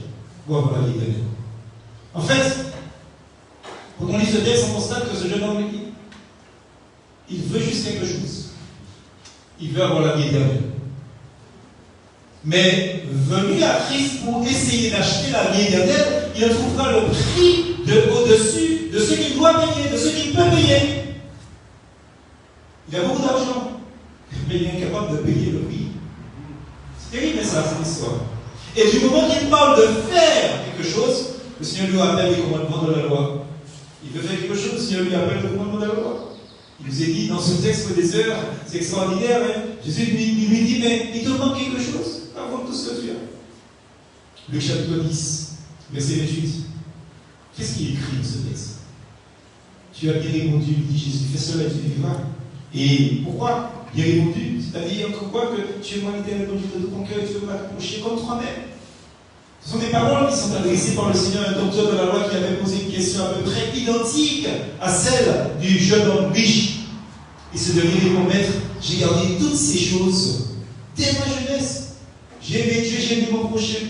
pour avoir la vie éternelle? En fait, quand on lit ce texte, on constate que ce jeune homme, il veut juste quelque chose. Il veut avoir la vie éternelle. Mais venu à Christ pour essayer d'acheter la vie éternelle, il trouvera le prix au-dessus de ce qu'il doit payer, de ce qu'il peut payer. Il a beaucoup d'argent, mais il est incapable de payer le prix. C'est terrible ça, cette histoire. Et du moment qu'il parle de faire quelque chose, le Seigneur lui rappelle les commandements de la loi. Il veut faire quelque chose, le Seigneur lui rappelle les commandements de la loi. Il nous est dit dans ce texte des heures, c'est extraordinaire, hein? Jésus lui dit, mais il te manque quelque chose, avant tout ce que tu as. Luc chapitre 10, verset 28. Qu'est-ce qu'il écrit dans ce texte? Tu as bien répondu, lui dit Jésus, fais cela et tu vivras. Et pourquoi bien répondu? C'est-à-dire quoi que tu es moi l'éternel de ton cœur et tu veux m'approcher comme toi-même. Ce sont des paroles qui sont adressées par le Seigneur, un docteur de la loi qui avait posé une question à peu près identique à celle du jeune homme riche. Il se devait répondre, maître, j'ai gardé toutes ces choses dès ma jeunesse. J'ai aimé Dieu, j'ai aimé mon prochain.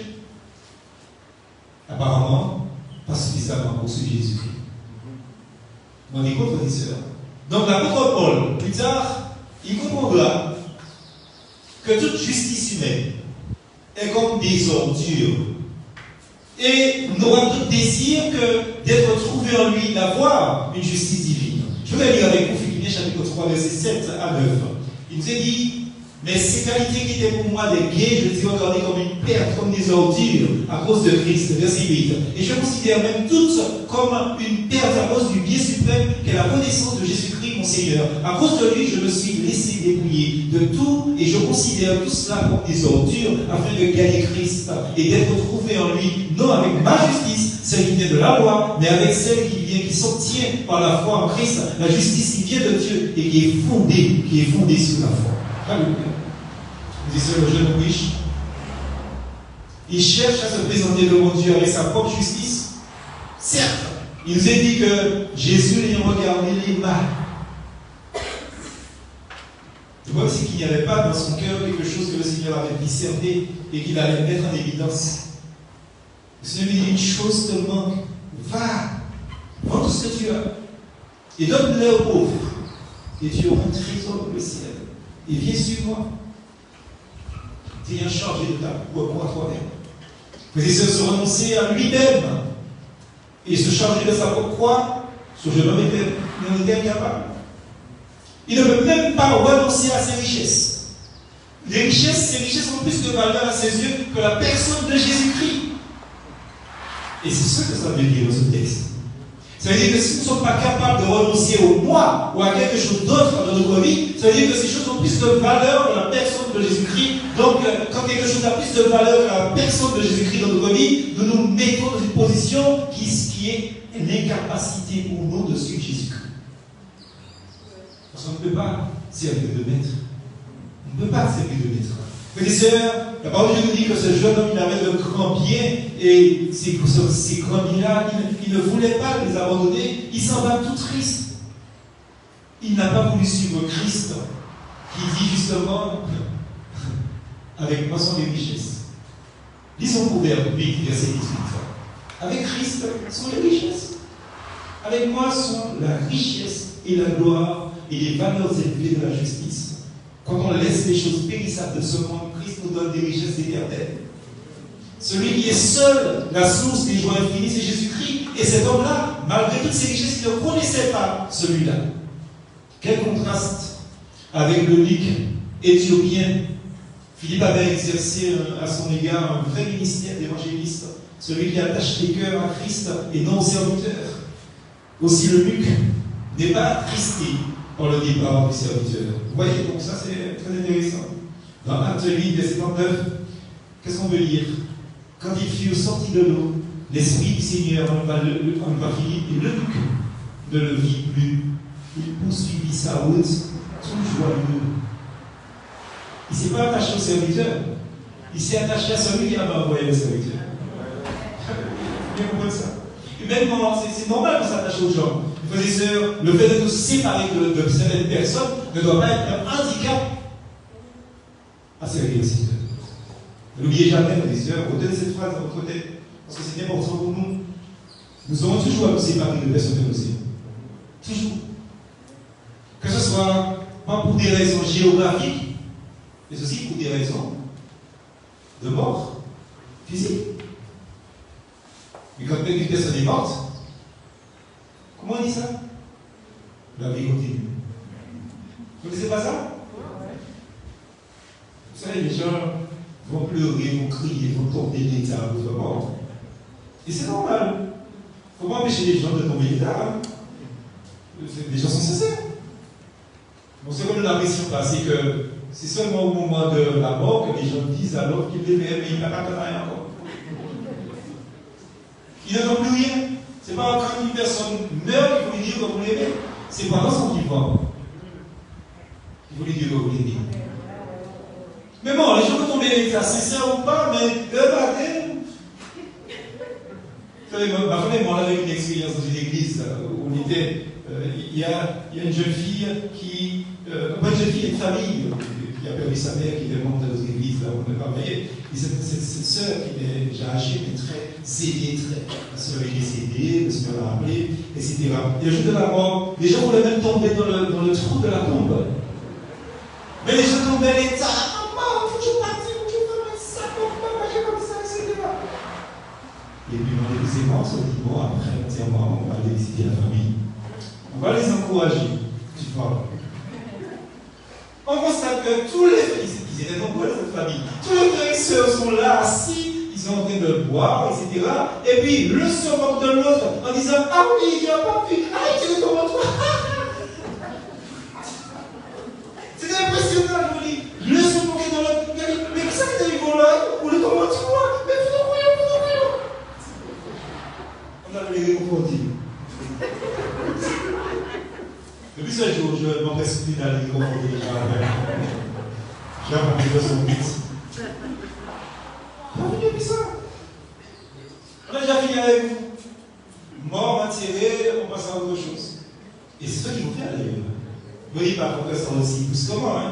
Apparemment, pas suffisamment pour suivre Jésus-Christ. Mon écoute, frères et sœurs. Donc l'apôtre Paul, plus tard, il comprendra que toute justice humaine est comme des ordures. Et n'aura d'autre désir que d'être trouvé en lui, d'avoir une justice divine. Je voudrais lire avec vous Philippiens chapitre 3, verset 7 à 9. Il nous est dit, mais ces qualités qui étaient pour moi des gains, je les ai regardées comme une perte, comme des ordures, à cause de Christ, verset 8. Et je considère même toutes comme une perte à cause du bien suprême qu'est la connaissance de Jésus-Christ, mon Seigneur. À cause de lui, je me suis laissé dépouiller de tout, et je considère tout cela comme des ordures, afin de gagner Christ, et d'être trouvé en lui, non avec ma justice, celle qui vient de la loi, mais avec celle qui s'obtient par la foi en Christ, la justice qui vient de Dieu, et qui est fondée sur la foi. Alléluia. Vous dites, le jeune riche, il cherche à se présenter devant Dieu avec sa propre justice. Certes, il nous est dit que Jésus l'ayant regardé les mains. Je vois aussi qu'il n'y avait pas dans son cœur quelque chose que le Seigneur avait discerné et qu'il allait mettre en évidence. Le Seigneur lui dit, une chose te manque, va, vends tout ce que tu as et donne-le aux pauvres et tu auras un trésor dans le ciel. Et viens sur moi. Tu es chargé de ta foi à toi-même. Mais il se renoncer à lui-même et se charger de sa propre croix, ce jeune homme était incapable. Il ne peut même pas renoncer à ses richesses. Ces richesses ont plus de valeur à ses yeux que la personne de Jésus-Christ. Et c'est ce que ça veut dire dans ce texte. Ça veut dire que si nous ne sommes pas capables de renoncer au moi ou à quelque chose d'autre dans notre vie, ça veut dire que ces choses ont plus de valeur que la personne de Jésus-Christ. Donc, quand quelque chose a plus de valeur que la personne de Jésus-Christ dans notre vie, nous nous mettons dans une position qui est l'incapacité pour nous de suivre Jésus-Christ. Parce qu'on ne peut pas servir de maître. On ne peut pas servir de maître. Frères et sœurs, la parole de Dieu nous dit que ce jeune homme, il avait de grands biens, et ces grands biens-là, il ne voulait pas les abandonner, il s'en va tout triste. Il n'a pas voulu suivre Christ, qui dit justement, avec moi sont les richesses. Lisons Proverbe 8, verset 18. Avec Christ sont les richesses. Avec moi sont la richesse et la gloire et les valeurs élevées de la justice. Quand on laisse les choses périssables de ce monde, Christ nous donne des richesses éternelles. Celui qui est seul, la source des joies infinies, c'est Jésus-Christ. Et cet homme-là, malgré toutes ses richesses, il ne connaissait pas celui-là. Quel contraste avec l'eunuque éthiopien. Philippe avait exercé à son égard un vrai ministère d'évangéliste, celui qui attache les cœurs à Christ et non aux serviteurs. Aussi l'eunuque n'est pas attristé par le départ du serviteur. Vous voyez, donc ça c'est très intéressant. Dans Acte 8, verset 39, qu'est-ce qu'on veut lire? Quand ils furent sortis de l'eau, l'Esprit du Seigneur enleva Philippe et l'eunuque ne le vit plus. Il poursuivit sa route, tout joyeux. Il ne s'est pas attaché au serviteur, il s'est attaché à celui qui avait envoyé le serviteur. Vous bien comprendre ça? Humainement, c'est normal qu'on s'attache aux gens. Frères et sœurs, le fait de nous séparer de certaines personnes ne doit pas être un handicap à servir le Seigneur. N'oubliez jamais, frères et sœurs, retenez cette phrase dans votre tête, parce que c'est important pour nous. Nous aurons toujours à nous séparer de personnes que nous aimons. Toujours. Que ce soit pas pour des raisons géographiques, mais aussi pour des raisons de mort physique. Mais quand une personne est morte, comment on dit ça? La vie continue. Vous ne connaissez pas ça? Vous savez, les gens vont pleurer, vont crier, vont tomber d'état à votre mort. Et c'est normal. Il ne faut pas empêcher les gens de tomber d'état. Les gens sont sincères. Bon, c'est comme l'impression là, c'est que c'est seulement au moment de la mort que les gens disent alors qu'ils l'aimaient, mais ils n'ont pas rien encore. Ils n'entendent plus rien. Ce n'est pas quand une personne meurt qu'il faut lui dire que vous l'aimez. C'est pendant son vivant qu'il faut lui dire que vous l'aimez. Mais bon, les gens vont tomber l'état sincère ou pas, mais le matin. Vous savez, ma femme et moi, on avait une expérience dans une église où on était. Il y a une jeune fille qui. Pas une jeune fille, une famille qui a perdu sa mère, qui est membre de notre église, là où on est travaillé. Et cette sœur qui est déjà âgée, mais très aidée, la sœur est décédée, le Seigneur l'a appelée, etc. Et le jour de la mort, les gens voulaient même tomber dans le trou de la tombe. Mais les gens tombaient à l'état. Maman, faut que je parte, faut que je fasse ça, papa, j'ai comme ça, etc. Et puis, dans l'église est morte, on dit bon, après l'enterrement, on va aller visiter la famille. On va les encourager, tu vois. On constate que tous les frères, ils étaient nombreux dans cette famille, tous les frères et sœurs sont là, assis, ils sont en train de boire, etc. Et puis, l'un se moque de l'autre en disant ah oui, il n'y a pas pu, ah, tu es comment toi. C'était impressionnant, je vous dis. L'un se moquait de l'autre, mais qu'est-ce que tu as eu là? Ou le comment tu vois? Mais fais-le. On a les reconduits. Depuis ce jour, je m'empresse plus d'aller confronter les gens avec. J'ai appris de son but. On a fini avec ça. On a déjà fini avec vous. Mort, enterré, on passe à autre chose. Et c'est ça qu'il faut faire d'ailleurs. Vous voyez, par contre, ça aussi plus comment, hein.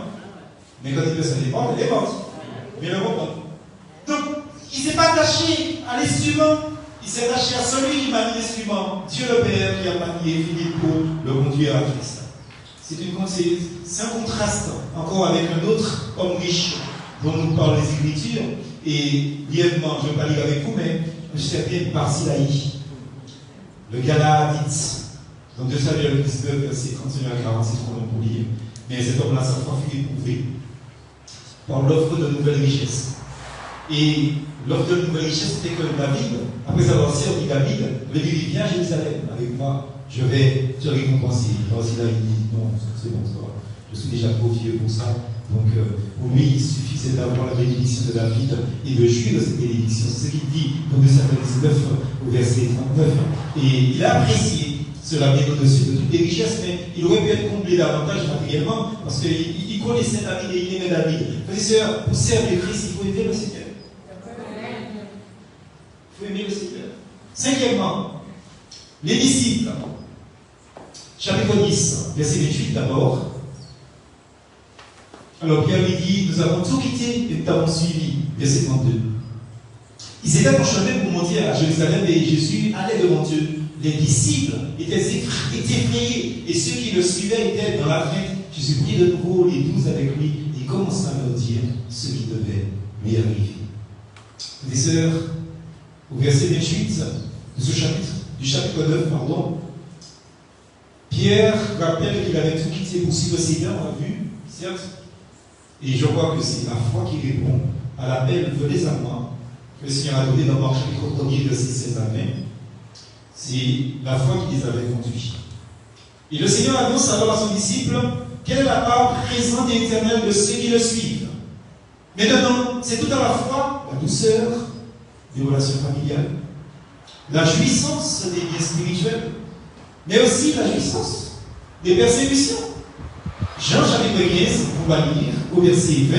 Mais quand une personne est morte, elle est morte. Mais le comprendre. Donc, il ne s'est pas attaché à l'instrument. Il s'est attaché à celui qui manie l'instrument, Dieu le Père qui a manié Philippe pour le conduire à Christ. C'est un contraste encore avec un autre homme riche dont nous parlent les Écritures. Et brièvement, je ne vais pas lire avec vous, mais un certain Barsilaï, le Galaadite, dans 2 Samuel 19, versets 31 à 40, c'est trop long pour lire. Mais cet homme-là, sa foi fut éprouvée par l'offre de nouvelles richesses. Et l'offre de nouvelles richesses, c'était que David, après avoir servi David, lui dit viens à Jérusalem avec moi, je vais te récompenser. Alors là, il dit non, c'est bon, ça va. Je suis déjà trop vieux pour ça. Donc, pour lui, il suffisait d'avoir la bénédiction de David et de jouir de cette bénédiction. C'est ce qu'il dit dans 2 Samuel 19, au verset 39. Et il a apprécié cela bien au-dessus de toutes les richesses, mais il aurait pu être comblé davantage matériellement parce qu'il connaissait David et il aimait David. Frères et sœurs, pour servir Christ, il faut aimer le Seigneur. Il faut aimer le Seigneur. Cinquièmement, les disciples. Chapitre 10, verset 28 d'abord. Alors Pierre lui dit, nous avons tout quitté et nous t'avons suivi. Verset 32. Ils étaient en chemin pour monter à Jérusalem et Jésus allait devant eux. Les disciples étaient effrayés et ceux qui le suivaient étaient dans la crainte. Jésus prit de nouveau les 12 avec lui et commença à leur dire ce qui devait lui arriver. Mes sœurs, au verset 28 du chapitre 9, Pierre rappelle qu'il avait tout quitté pour suivre le Seigneur, on l'a vu, certes. Et je crois que c'est la foi qui répond à l'appel venez à moi, que le Seigneur a donné dans Marc chapitre 1er, verset 16 à 20. C'est la foi qui les avait conduits. Et le Seigneur annonce alors à son disciple quelle est la part présente et éternelle de ceux qui le suivent. Maintenant, c'est tout à la fois la douceur des relations familiales, la jouissance des biens spirituels, mais aussi la jouissance des persécutions. Jean chapitre 15, on va lire au verset 20,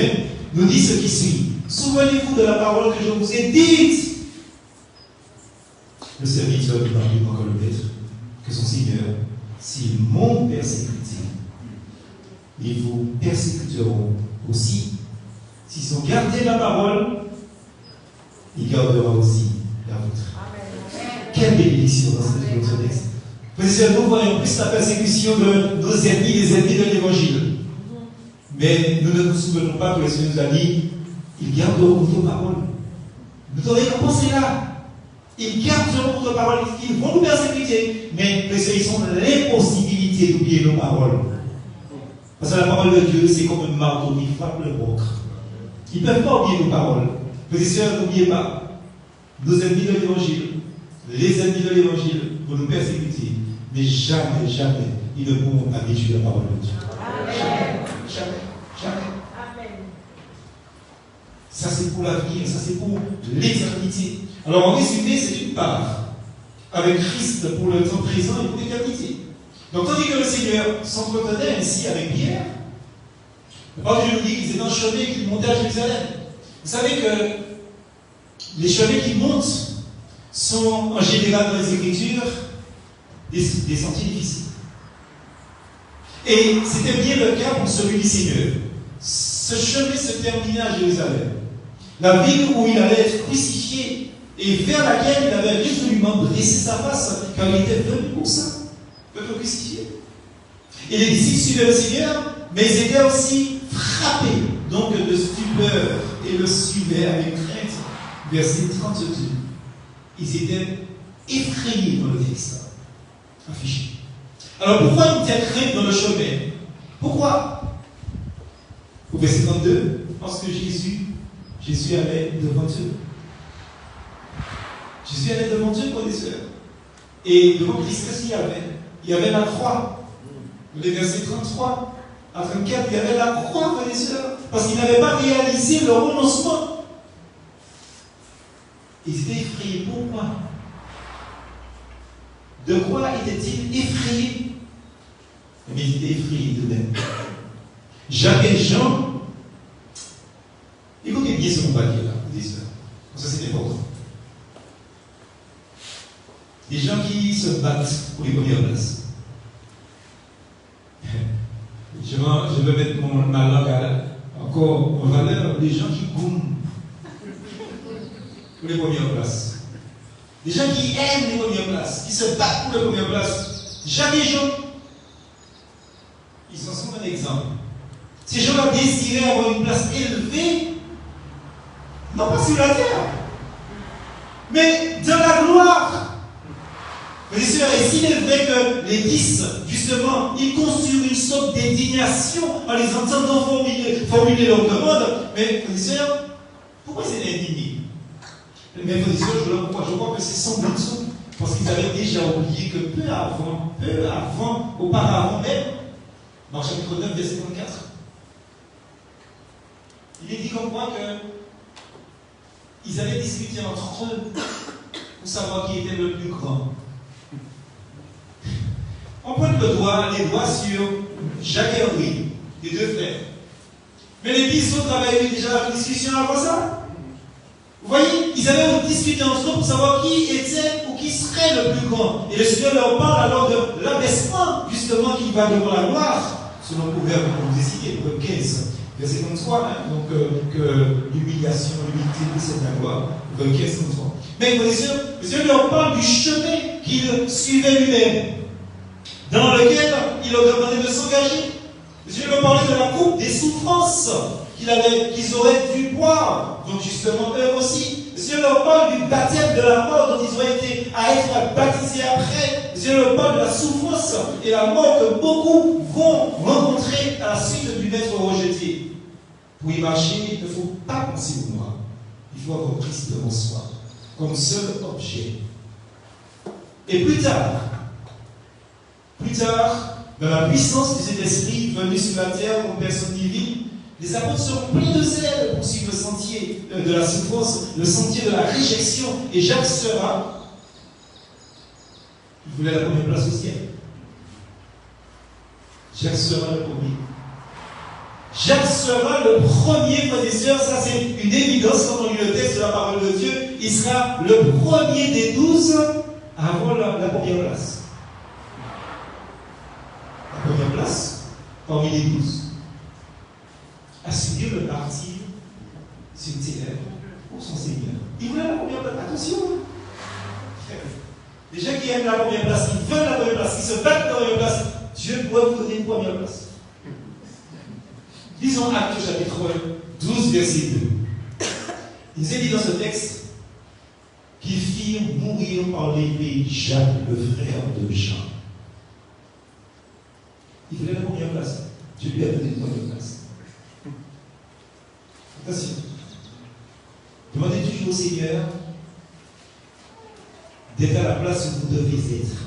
nous dit ce qui suit. Souvenez-vous de la parole que je vous ai dite. Le serviteur lui parle encore le maître, que son Seigneur, s'ils m'ont persécuté, ils vous persécuteront aussi. S'ils ont gardé la parole, il gardera aussi la vôtre. Quelle bénédiction dans ce texte. Parce nous voyons plus la persécution de nos ennemis, les ennemis de l'évangile. Mais nous ne nous souvenons pas que le Seigneur nous a dit ils garderont votre parole. Notre récompense est là. Ils garderont votre parole. Ils vont nous persécuter. Mais ils ont l'impossibilité d'oublier nos paroles. Parce que la parole de Dieu, c'est comme un marteau qui frappe le roc. Ils ne peuvent pas oublier nos paroles. Frères et sœurs, n'oubliez pas, nos ennemis de l'évangile, les ennemis de l'évangile vont nous persécuter, mais jamais, jamais, ils ne pourront pas détruire la parole de Dieu. Amen. Jamais. Amen. Ça, c'est pour l'avenir, ça, c'est pour l'éternité. Alors, en résumé, c'est une part avec Christ pour le temps présent et pour l'éternité. Donc, tandis que le Seigneur s'entretenait ainsi avec Pierre, la parole de Dieu nous dit qu'ils étaient en chemin et qu'ils montaient à Jérusalem. Vous savez que les chemins qui montent sont en général dans les Écritures des sentiers difficiles. Et c'était bien le cas pour celui du Seigneur. Ce chemin se terminait à Jérusalem, la ville où il allait être crucifié et vers laquelle il avait résolument dressé sa face car il était venu pour ça, pour être crucifié. Et les disciples suivaient le Seigneur, mais ils étaient aussi frappés donc de stupeur et le suivaient avec crainte. Verset 32. Ils étaient effrayés dans le texte affiché. Alors pourquoi une telle crainte dans le chemin? Pourquoi? Au verset 32, parce que Jésus allait devant eux. Jésus allait devant eux, connaisseurs. Et devant Christ, qu'est-ce qu'il y avait? Il y avait la croix. Les versets 33 à 34, il y avait la croix, connaisseurs, parce qu'ils n'avaient pas réalisé le renoncement. Ils étaient effrayés. Pourquoi? De quoi étaient-ils effrayés? Mais ils étaient effrayés d'eux-mêmes. Jacques et Jean, écoutez bien ce qu'on va dire là, des sœurs. Ça c'est important. Des gens qui se battent pour les premières places. Je vais mettre ma langue encore en valeur des gens qui goument pour les premières places. Des gens qui aiment les premières places, qui se battent pour les premières places. Jacques et Jean, ils en sont un exemple. Ces gens-là désiraient avoir une place élevée, non pas sur la terre, mais dans la gloire. Mes sœurs, et s'il est vrai que les 10, justement, ils construisent une sorte d'indignation en les entendant formuler leurs demandes, mais mes sœurs, pourquoi c'est indigné? Mais mes sœurs, je crois que c'est sans doute parce qu'ils avaient déjà oublié que peu avant, auparavant même, dans chapitre 9, verset 34, il est dit comme quoi qu'ils avaient discuté entre eux pour savoir qui était le plus grand. On pointe les doigts sur Jacques et Henri, les deux frères. Mais les 10 autres avaient eu déjà la discussion avant ça. Vous voyez, ils avaient discuté entre eux pour savoir qui était ou qui serait le plus grand. Et le Seigneur leur parle alors de l'abaissement, justement, qui va devant la gloire, selon le Proverbe que vous décidez, Proverbe 15, verset 33, donc que l'humiliation, l'humilité, c'est la gloire, Proverbe 15, 33. Mais le Seigneur leur parle du chemin qu'il suivait lui-même, dans lequel il leur demandait de s'engager. Le Seigneur leur parlait de la coupe des souffrances qu'ils auraient dû boire. Donc justement, eux aussi. Le Seigneur leur parle du baptême de la mort dont ils ont été à être baptisés après. Le Seigneur leur parle de la souffrance et la mort que beaucoup vont rencontrer à la suite du maître rejeté. Pour y marcher, il ne faut pas penser au moi. Il faut avoir Christ devant soi, comme seul objet. Et plus tard, dans la puissance du Saint-Esprit venu sur la terre comme personne divine, les apôtres seront pleins de zèle pour suivre le sentier de la souffrance, le sentier de la réjection. Et Jacques sera, il voulait la première place au ciel. Jacques sera le premier. Jacques sera le premier, frères et sœurs, ça c'est une évidence quand on lit le texte de la parole de Dieu. Il sera le premier des 12 à avoir la première place. La première place parmi les 12. À subir le martyre sur une terre pour son Seigneur. Il voulait la première place. Attention. Les gens qui aiment la première place, qui veulent la première place, qui se battent pour la première place, Dieu pourrait vous donner une première place. Lisons Actes chapitre 12, verset 2. Il nous est dit dans ce texte qu'ils firent mourir par l'épée Jacques, le frère de Jean. Il voulait la première place. Dieu lui a donné une première place. Attention. Demandez toujours au Seigneur d'être à la place où vous devez être.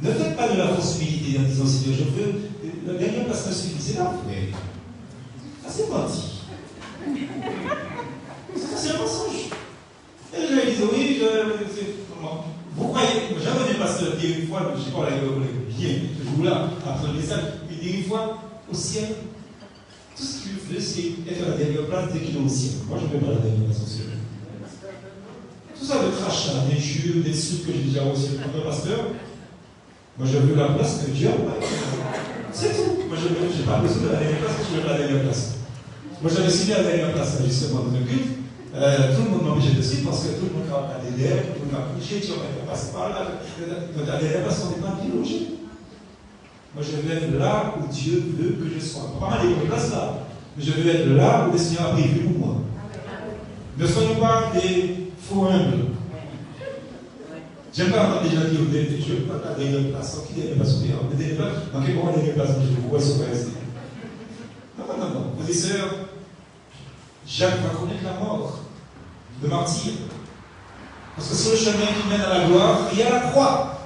Ne faites pas de la fausse humilité en disant Seigneur, je veux. La dernière place me suffit, c'est là. Ah, c'est menti. C'est un mensonge. Et je lui disais, oui, vous croyez, j'avais un pasteur dire une fois, je ne sais pas, bien, je vous là, après le message, il dit une fois, au ciel, tout ce qu'il veut, c'est être à la dernière place dès qu'il est au ciel. Moi, je ne veux pas la dernière place au ciel. Tout ça, le crachat, des jures, des insultes que j'ai déjà reçues comme un pasteur, moi, je veux la place que Dieu a. C'est tout. Moi, je n'ai pas besoin de la dernière place, je veux la dernière place. Moi, j'avais signé la dernière place, justement, dans le culte. Tout le monde m'empêchait de suivre parce que tout le monde a des derrière, tout le monde a couché, tu vas passer par là. La dernière place, on n'est pas bien logé. Moi, je veux être là où Dieu veut que je sois. Pas mal des places là, mais je veux être là où le Seigneur a prévu pour moi. Ne soyons pas des faux humbles. J'aime pas entendre des gens dire je ne veux pas la dernière place. Qui dernière place au dehors? La dernière place, dans quel moment la dernière place? Je vous vois sur le reste. Non. Frères et sœurs, Jacques va connaître la mort, le martyr. Parce que sur le chemin qui mène à la gloire, il y a la croix.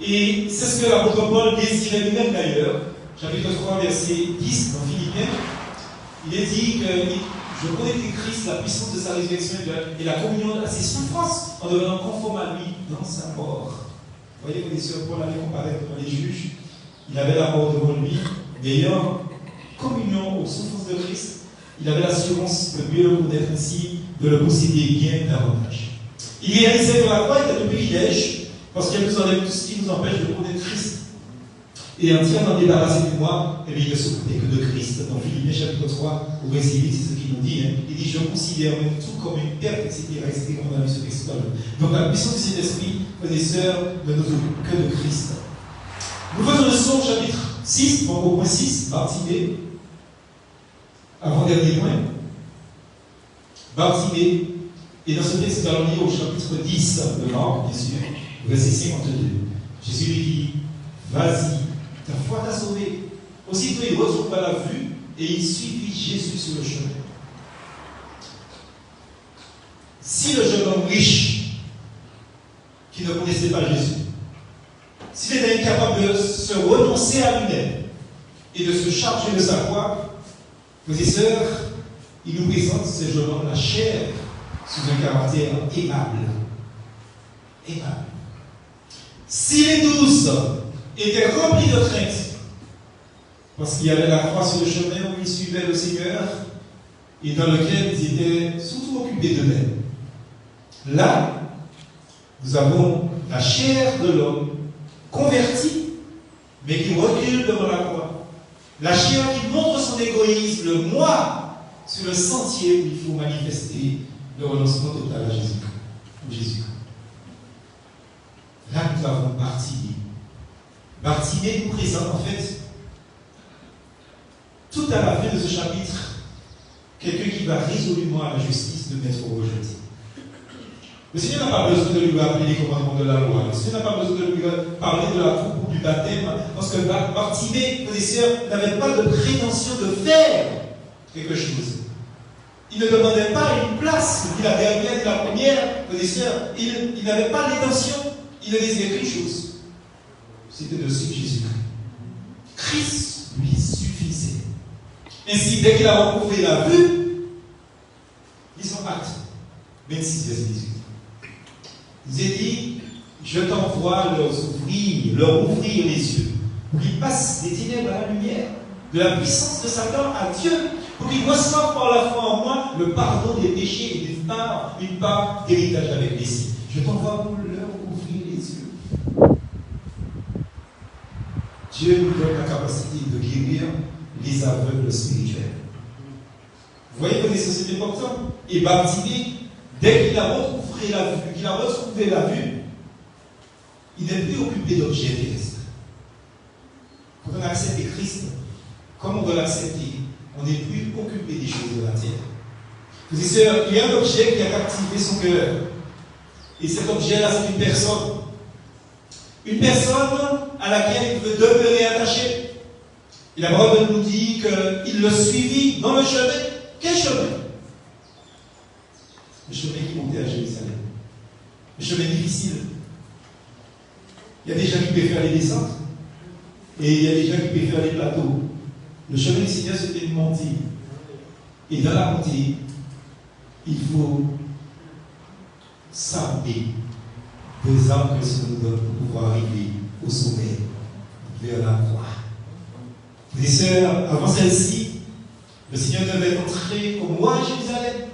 Et c'est ce que l'apôtre Paul désirait lui-même d'ailleurs. Chapitre 3, verset 10 dans Philippiens. Il est dit que je connais Christ, la puissance de sa résurrection et la communion à ses souffrances en devenant conforme à lui dans sa mort. Vous voyez, frères et sœurs, Paul avait comparé devant les juges. Il avait la mort devant lui, mais ayant communion aux souffrances de Christ, il avait l'assurance de mieux le connaître ainsi, de le posséder bien davantage. Il réalisait que la croix était un privilège, parce qu'il nous enlève tout ce qui nous empêche de connaître Christ. Et entièrement débarrassé de moi, eh bien, il ne s'occupait que de Christ. Dans Philippiens chapitre 3, au verset 8, c'est ce qu'il nous dit. Il dit, je considère même tout comme une perte, etc. On a vu ce texte-là. Donc la puissance du Saint-Esprit, frères et sœurs, ne nous occupe que de Christ. Nous faisons le son, chapitre 6, bon, au point 6, Bartimée. Avant-dernier point. Bartimée. Et dans ce texte, nous allons lire au chapitre 10 de Marc, bien sûr, verset 52. Jésus lui dit, vas-y, ta foi t'a sauvé. Aussitôt, il retrouva la vue et il suivit Jésus sur le chemin. Si le jeune homme riche, qui ne connaissait pas Jésus, s'il était incapable de se renoncer à lui-même et de se charger de sa croix, frères et sœurs, il nous présente ce jeune homme, la chair, sous un caractère aimable. Aimable. Si les 12 étaient remplis de crainte, parce qu'il y avait la croix sur le chemin où ils suivaient le Seigneur et dans lequel ils étaient surtout occupés d'eux-mêmes. Là, nous avons la chair de l'homme converti, mais qui recule devant la croix. La chair qui montre son égoïsme, le moi, sur le sentier où il faut manifester le renoncement total à Jésus. Là, nous avons Bartimée. Bartimée nous présente en fait tout à la fin de ce chapitre, quelqu'un qui va résolument à la justice de mettre au rejeté. Le Seigneur n'a pas besoin de lui rappeler les commandements de la loi. Le Seigneur n'a pas besoin de lui parler de la coupe ou du baptême, parce que Bartimée, frères et sœurs, n'avait pas de prétention de faire quelque chose. Il ne demandait pas une place, ni la dernière, ni la première, frères et sœurs. Il n'avait pas l'intention, il ne désirait qu'une chose. C'était de suivre Jésus-Christ. Christ lui suffisait. Ainsi, dès qu'il a recouvré la vue, ils sont actes. 26, verset 18. Il a dit, je t'envoie leur ouvrir les yeux, pour qu'ils passent des ténèbres à la lumière, de la puissance de Satan à Dieu, pour qu'ils reçoivent par la foi en moi le pardon des péchés et une part d'héritage avec les siens. Je t'envoie pour leur ouvrir les yeux. Dieu nous donne la capacité de guérir les aveugles spirituels. Vous voyez que c'est important. Et Bartimée, dès qu'il a retrouvé la vue, il n'est plus occupé d'objets terrestres. Quand on accepte Christ, comme on doit l'accepter, on n'est plus occupé des choses de la terre. Frères et sœurs, il y a un objet qui a captivé son cœur. Et cet objet-là, c'est une personne. Une personne à laquelle il veut demeurer attaché. Et la parole nous dit qu'il le suivit dans le chemin. Quel chemin? Le chemin qui montait à Jérusalem. Le chemin difficile. Il y a des gens qui préfèrent les descentes. Et il y a des gens qui préfèrent les plateaux. Le chemin du Seigneur, c'était une montée. Et dans la montée, il faut s'armer des armes que le Seigneur nous donne pour pouvoir arriver au sommet, vers la croix. Les sœurs, avant celle-ci, le Seigneur devait entrer comme roi à Jérusalem.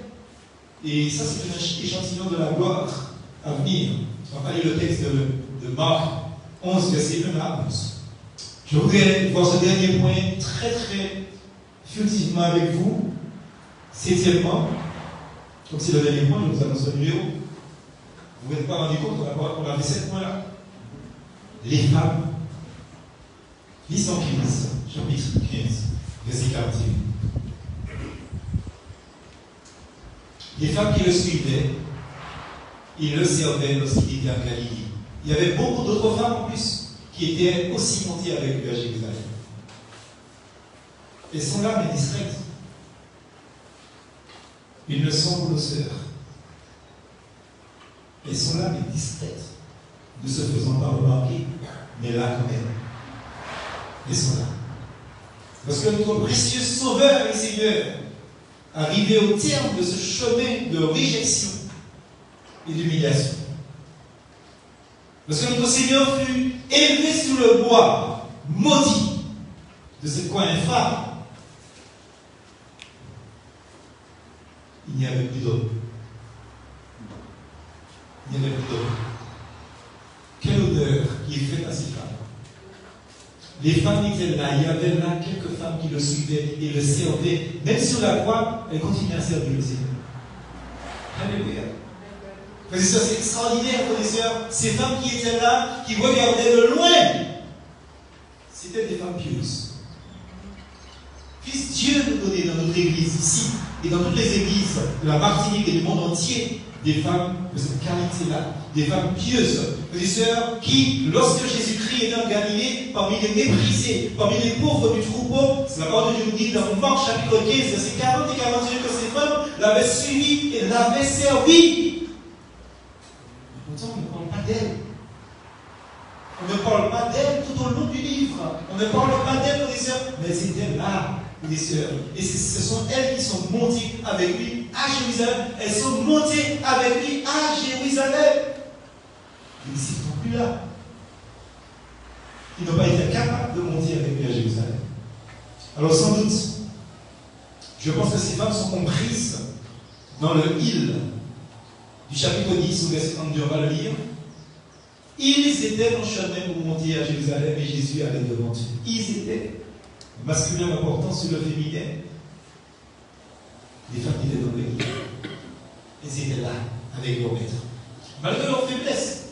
Et ça, c'est un échantillon de la gloire à venir. On va lire le texte de Marc 11, verset 1 à 11. Je voudrais voir ce dernier point très, très furtivement avec vous. Septièmement, comme c'est le dernier point, je vous annonce le numéro. Vous ne vous êtes pas rendu compte qu'on avait 7 points-là. Les femmes, lisons 15, chapitre 15, verset 41. Les femmes qui le suivaient, ils le servaient lorsqu'il était en Galilée. Il y avait beaucoup d'autres femmes en plus qui étaient aussi montées avec lui à Jérusalem. Elles sont là, mais discrètes. Une leçon aux sœurs. Elles sont là, mais discrètes, ne se faisant pas remarquer, mais là quand même. Elles sont là. Parce que notre précieux Sauveur et Seigneur, arrivé au terme de ce chemin de réjection et d'humiliation, parce que notre Seigneur fut élevé sous le bois, maudit de ce coin infâme, il n'y avait plus d'homme. Il n'y avait plus d'homme. Quelle honneur qui est faite à ces femmes. Les femmes étaient là, il y avait là quelques femmes qui le suivaient et le servaient. Même sur la croix, elles continuaient à servir le Seigneur. Alléluia. Frères et sœurs, c'est extraordinaire, frères et sœurs. Ces femmes qui étaient là, qui regardaient de loin, c'était des femmes pieuses. Puisse Dieu nous donner dans notre église ici et dans toutes les églises de la Martinique et du monde entier des femmes de cette qualité-là, des femmes pieuses, des sœurs qui, lorsque Jésus-Christ était en Galilée, parmi les méprisés, parmi les pauvres du troupeau, c'est la parole de Dieu nous dit dans Marc chapitre 15, verset 40 et 41 que ces femmes l'avaient suivi et l'avaient servi. Pourtant, on ne parle pas d'elle. On ne parle pas d'elle tout au long du livre. On ne parle pas d'elle, des sœurs, mais elles étaient là, des sœurs. Et ce sont elles qui sont montées avec lui à Jérusalem. Elles sont montées avec lui à Jérusalem. Les disciples ne sont plus là. Ils n'ont pas été capables de monter avec lui à Jérusalem. Alors sans doute, je pense que ces femmes sont comprises dans le il du chapitre 10 au verset 32, on va le lire. Ils étaient en chemin pour monter à Jérusalem et Jésus allait devant eux. Ils étaient. Le masculin important sur le féminin. Les femmes qui étaient dans l'église. Elles étaient là avec leur maître. Malgré leur faiblesse,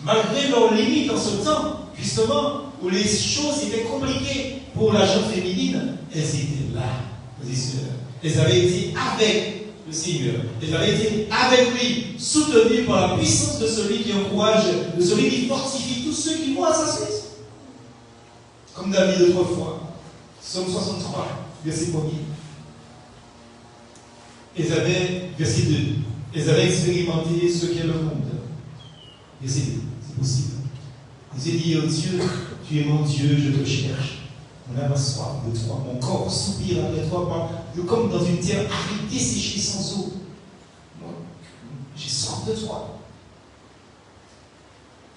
malgré leurs limites en ce temps, justement, où les choses étaient compliquées, Pour la gente féminine, elles étaient là, positionnelles. Elles avaient été avec le Seigneur. Elles avaient été avec lui, soutenues par la puissance de celui qui encourage, de celui qui fortifie tous ceux qui vont à sa suite. Comme David autrefois. Psaume 63, verset 1er. Elles avaient, verset 2, elles avaient expérimenté ce qu'est le monde. Verset 2, c'est possible. Elles ont dit, oh Dieu, tu es mon Dieu, je te cherche. Mon âme a soif de toi, mon corps soupire après toi, comme dans une terre aride, desséchée sans eau. J'ai soif de toi.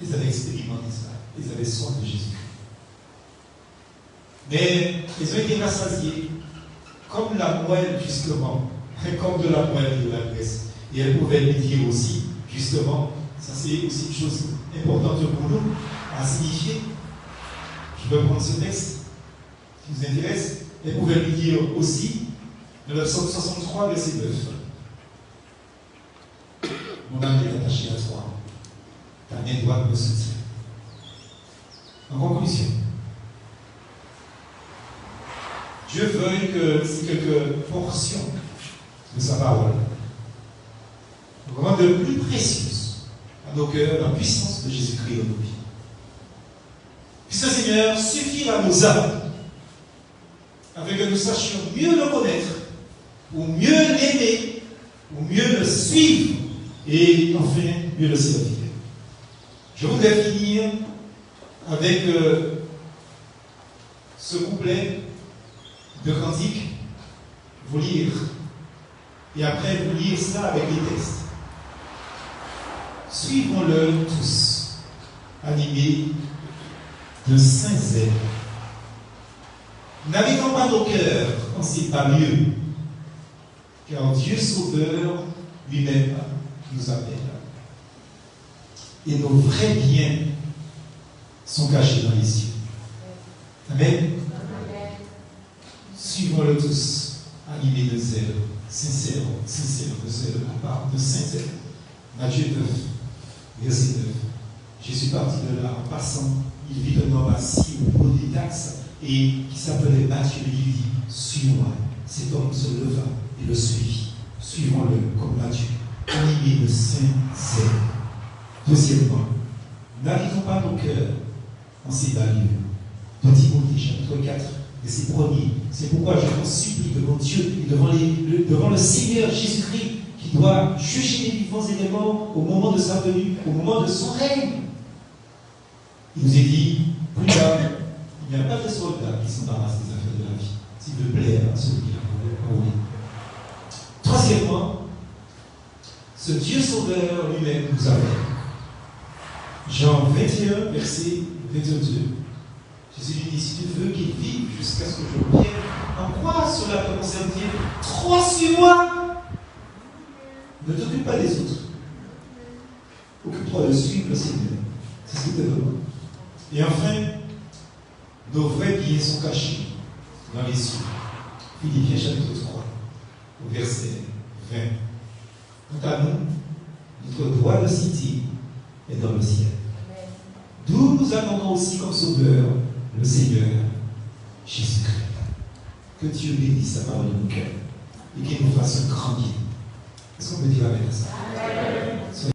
Elles avaient expérimenté ça, elles avaient soif de Jésus. Mais elles ont été rassasiées, comme la moelle, justement, comme de la moelle de la graisse. Et elles pouvaient lui dire aussi, justement, ça c'est aussi une chose importante pour nous, à signifier. Je vais prendre ce texte qui nous intéresse. Elles pouvaient lui dire aussi, dans le psaume 63, verset 9. Mon âme est attachée à toi, ta main droite me soutient. En conclusion, Dieu veuille que ces quelques portions de sa parole rendent plus précieuses à nos cœurs la puissance de Jésus-Christ dans nos vies. Puisse le Seigneur suffire à nos âmes, afin que nous sachions mieux le connaître, ou mieux l'aimer, ou mieux le suivre, et enfin mieux le servir. Je voudrais finir avec ce couplet de cantique, vous lire, et après vous lire ça avec les textes. Suivons-le tous, animés de saint zèle. N'avons pas nos cœurs quand c'est pas mieux, car Dieu Sauveur lui-même nous appelle. Et nos vrais biens sont cachés dans les cieux. Amen. Suivons-le tous, animés de zèle, sincère de zèle, de saint zèle. Matthieu 9, verset 9. Jésus parti de là, en passant, il vit un homme assis au bureau des taxes et qui s'appelait Matthieu. Il lui dit, suis-moi. Cet homme se leva et le suivit. Suivons-le comme Matthieu, animé de saint zèle. Deuxièmement, n'habitons pas nos cœurs en ces bas lieux. De Timothée, chapitre 4, verset 1er. C'est pourquoi je t'en supplie devant Dieu et devant le Seigneur Jésus-Christ, qui doit juger les vivants et les morts au moment de sa venue, au moment de son règne. Il nous est dit, plus tard, il n'y a pas de soldats qui s'embarrassent des affaires de la vie, s'il veut plaire à celui qui l'a envoyé. Troisièmement, ce Dieu Sauveur lui-même nous appelle. Jean 21, verset 22. Jésus lui dit, si tu veux qu'il vive jusqu'à ce que je revienne, en quoi cela peut concerner? 3, suis-moi. Ne t'occupe pas des autres. Occupe-toi de suivre le Seigneur. C'est ce qu'il te demande. Et enfin, nos vrais biens sont cachés dans les cieux. Philippiens chapitre 3, au verset 20. Quant à nous, notre droit de cité est dans le ciel. D'où nous attendons aussi comme sauveur le Seigneur Jésus-Christ. Que Dieu bénisse sa parole de nos cœurs et qu'il nous fasse un grand bien. Est-ce qu'on peut dire amen à ça? Amen.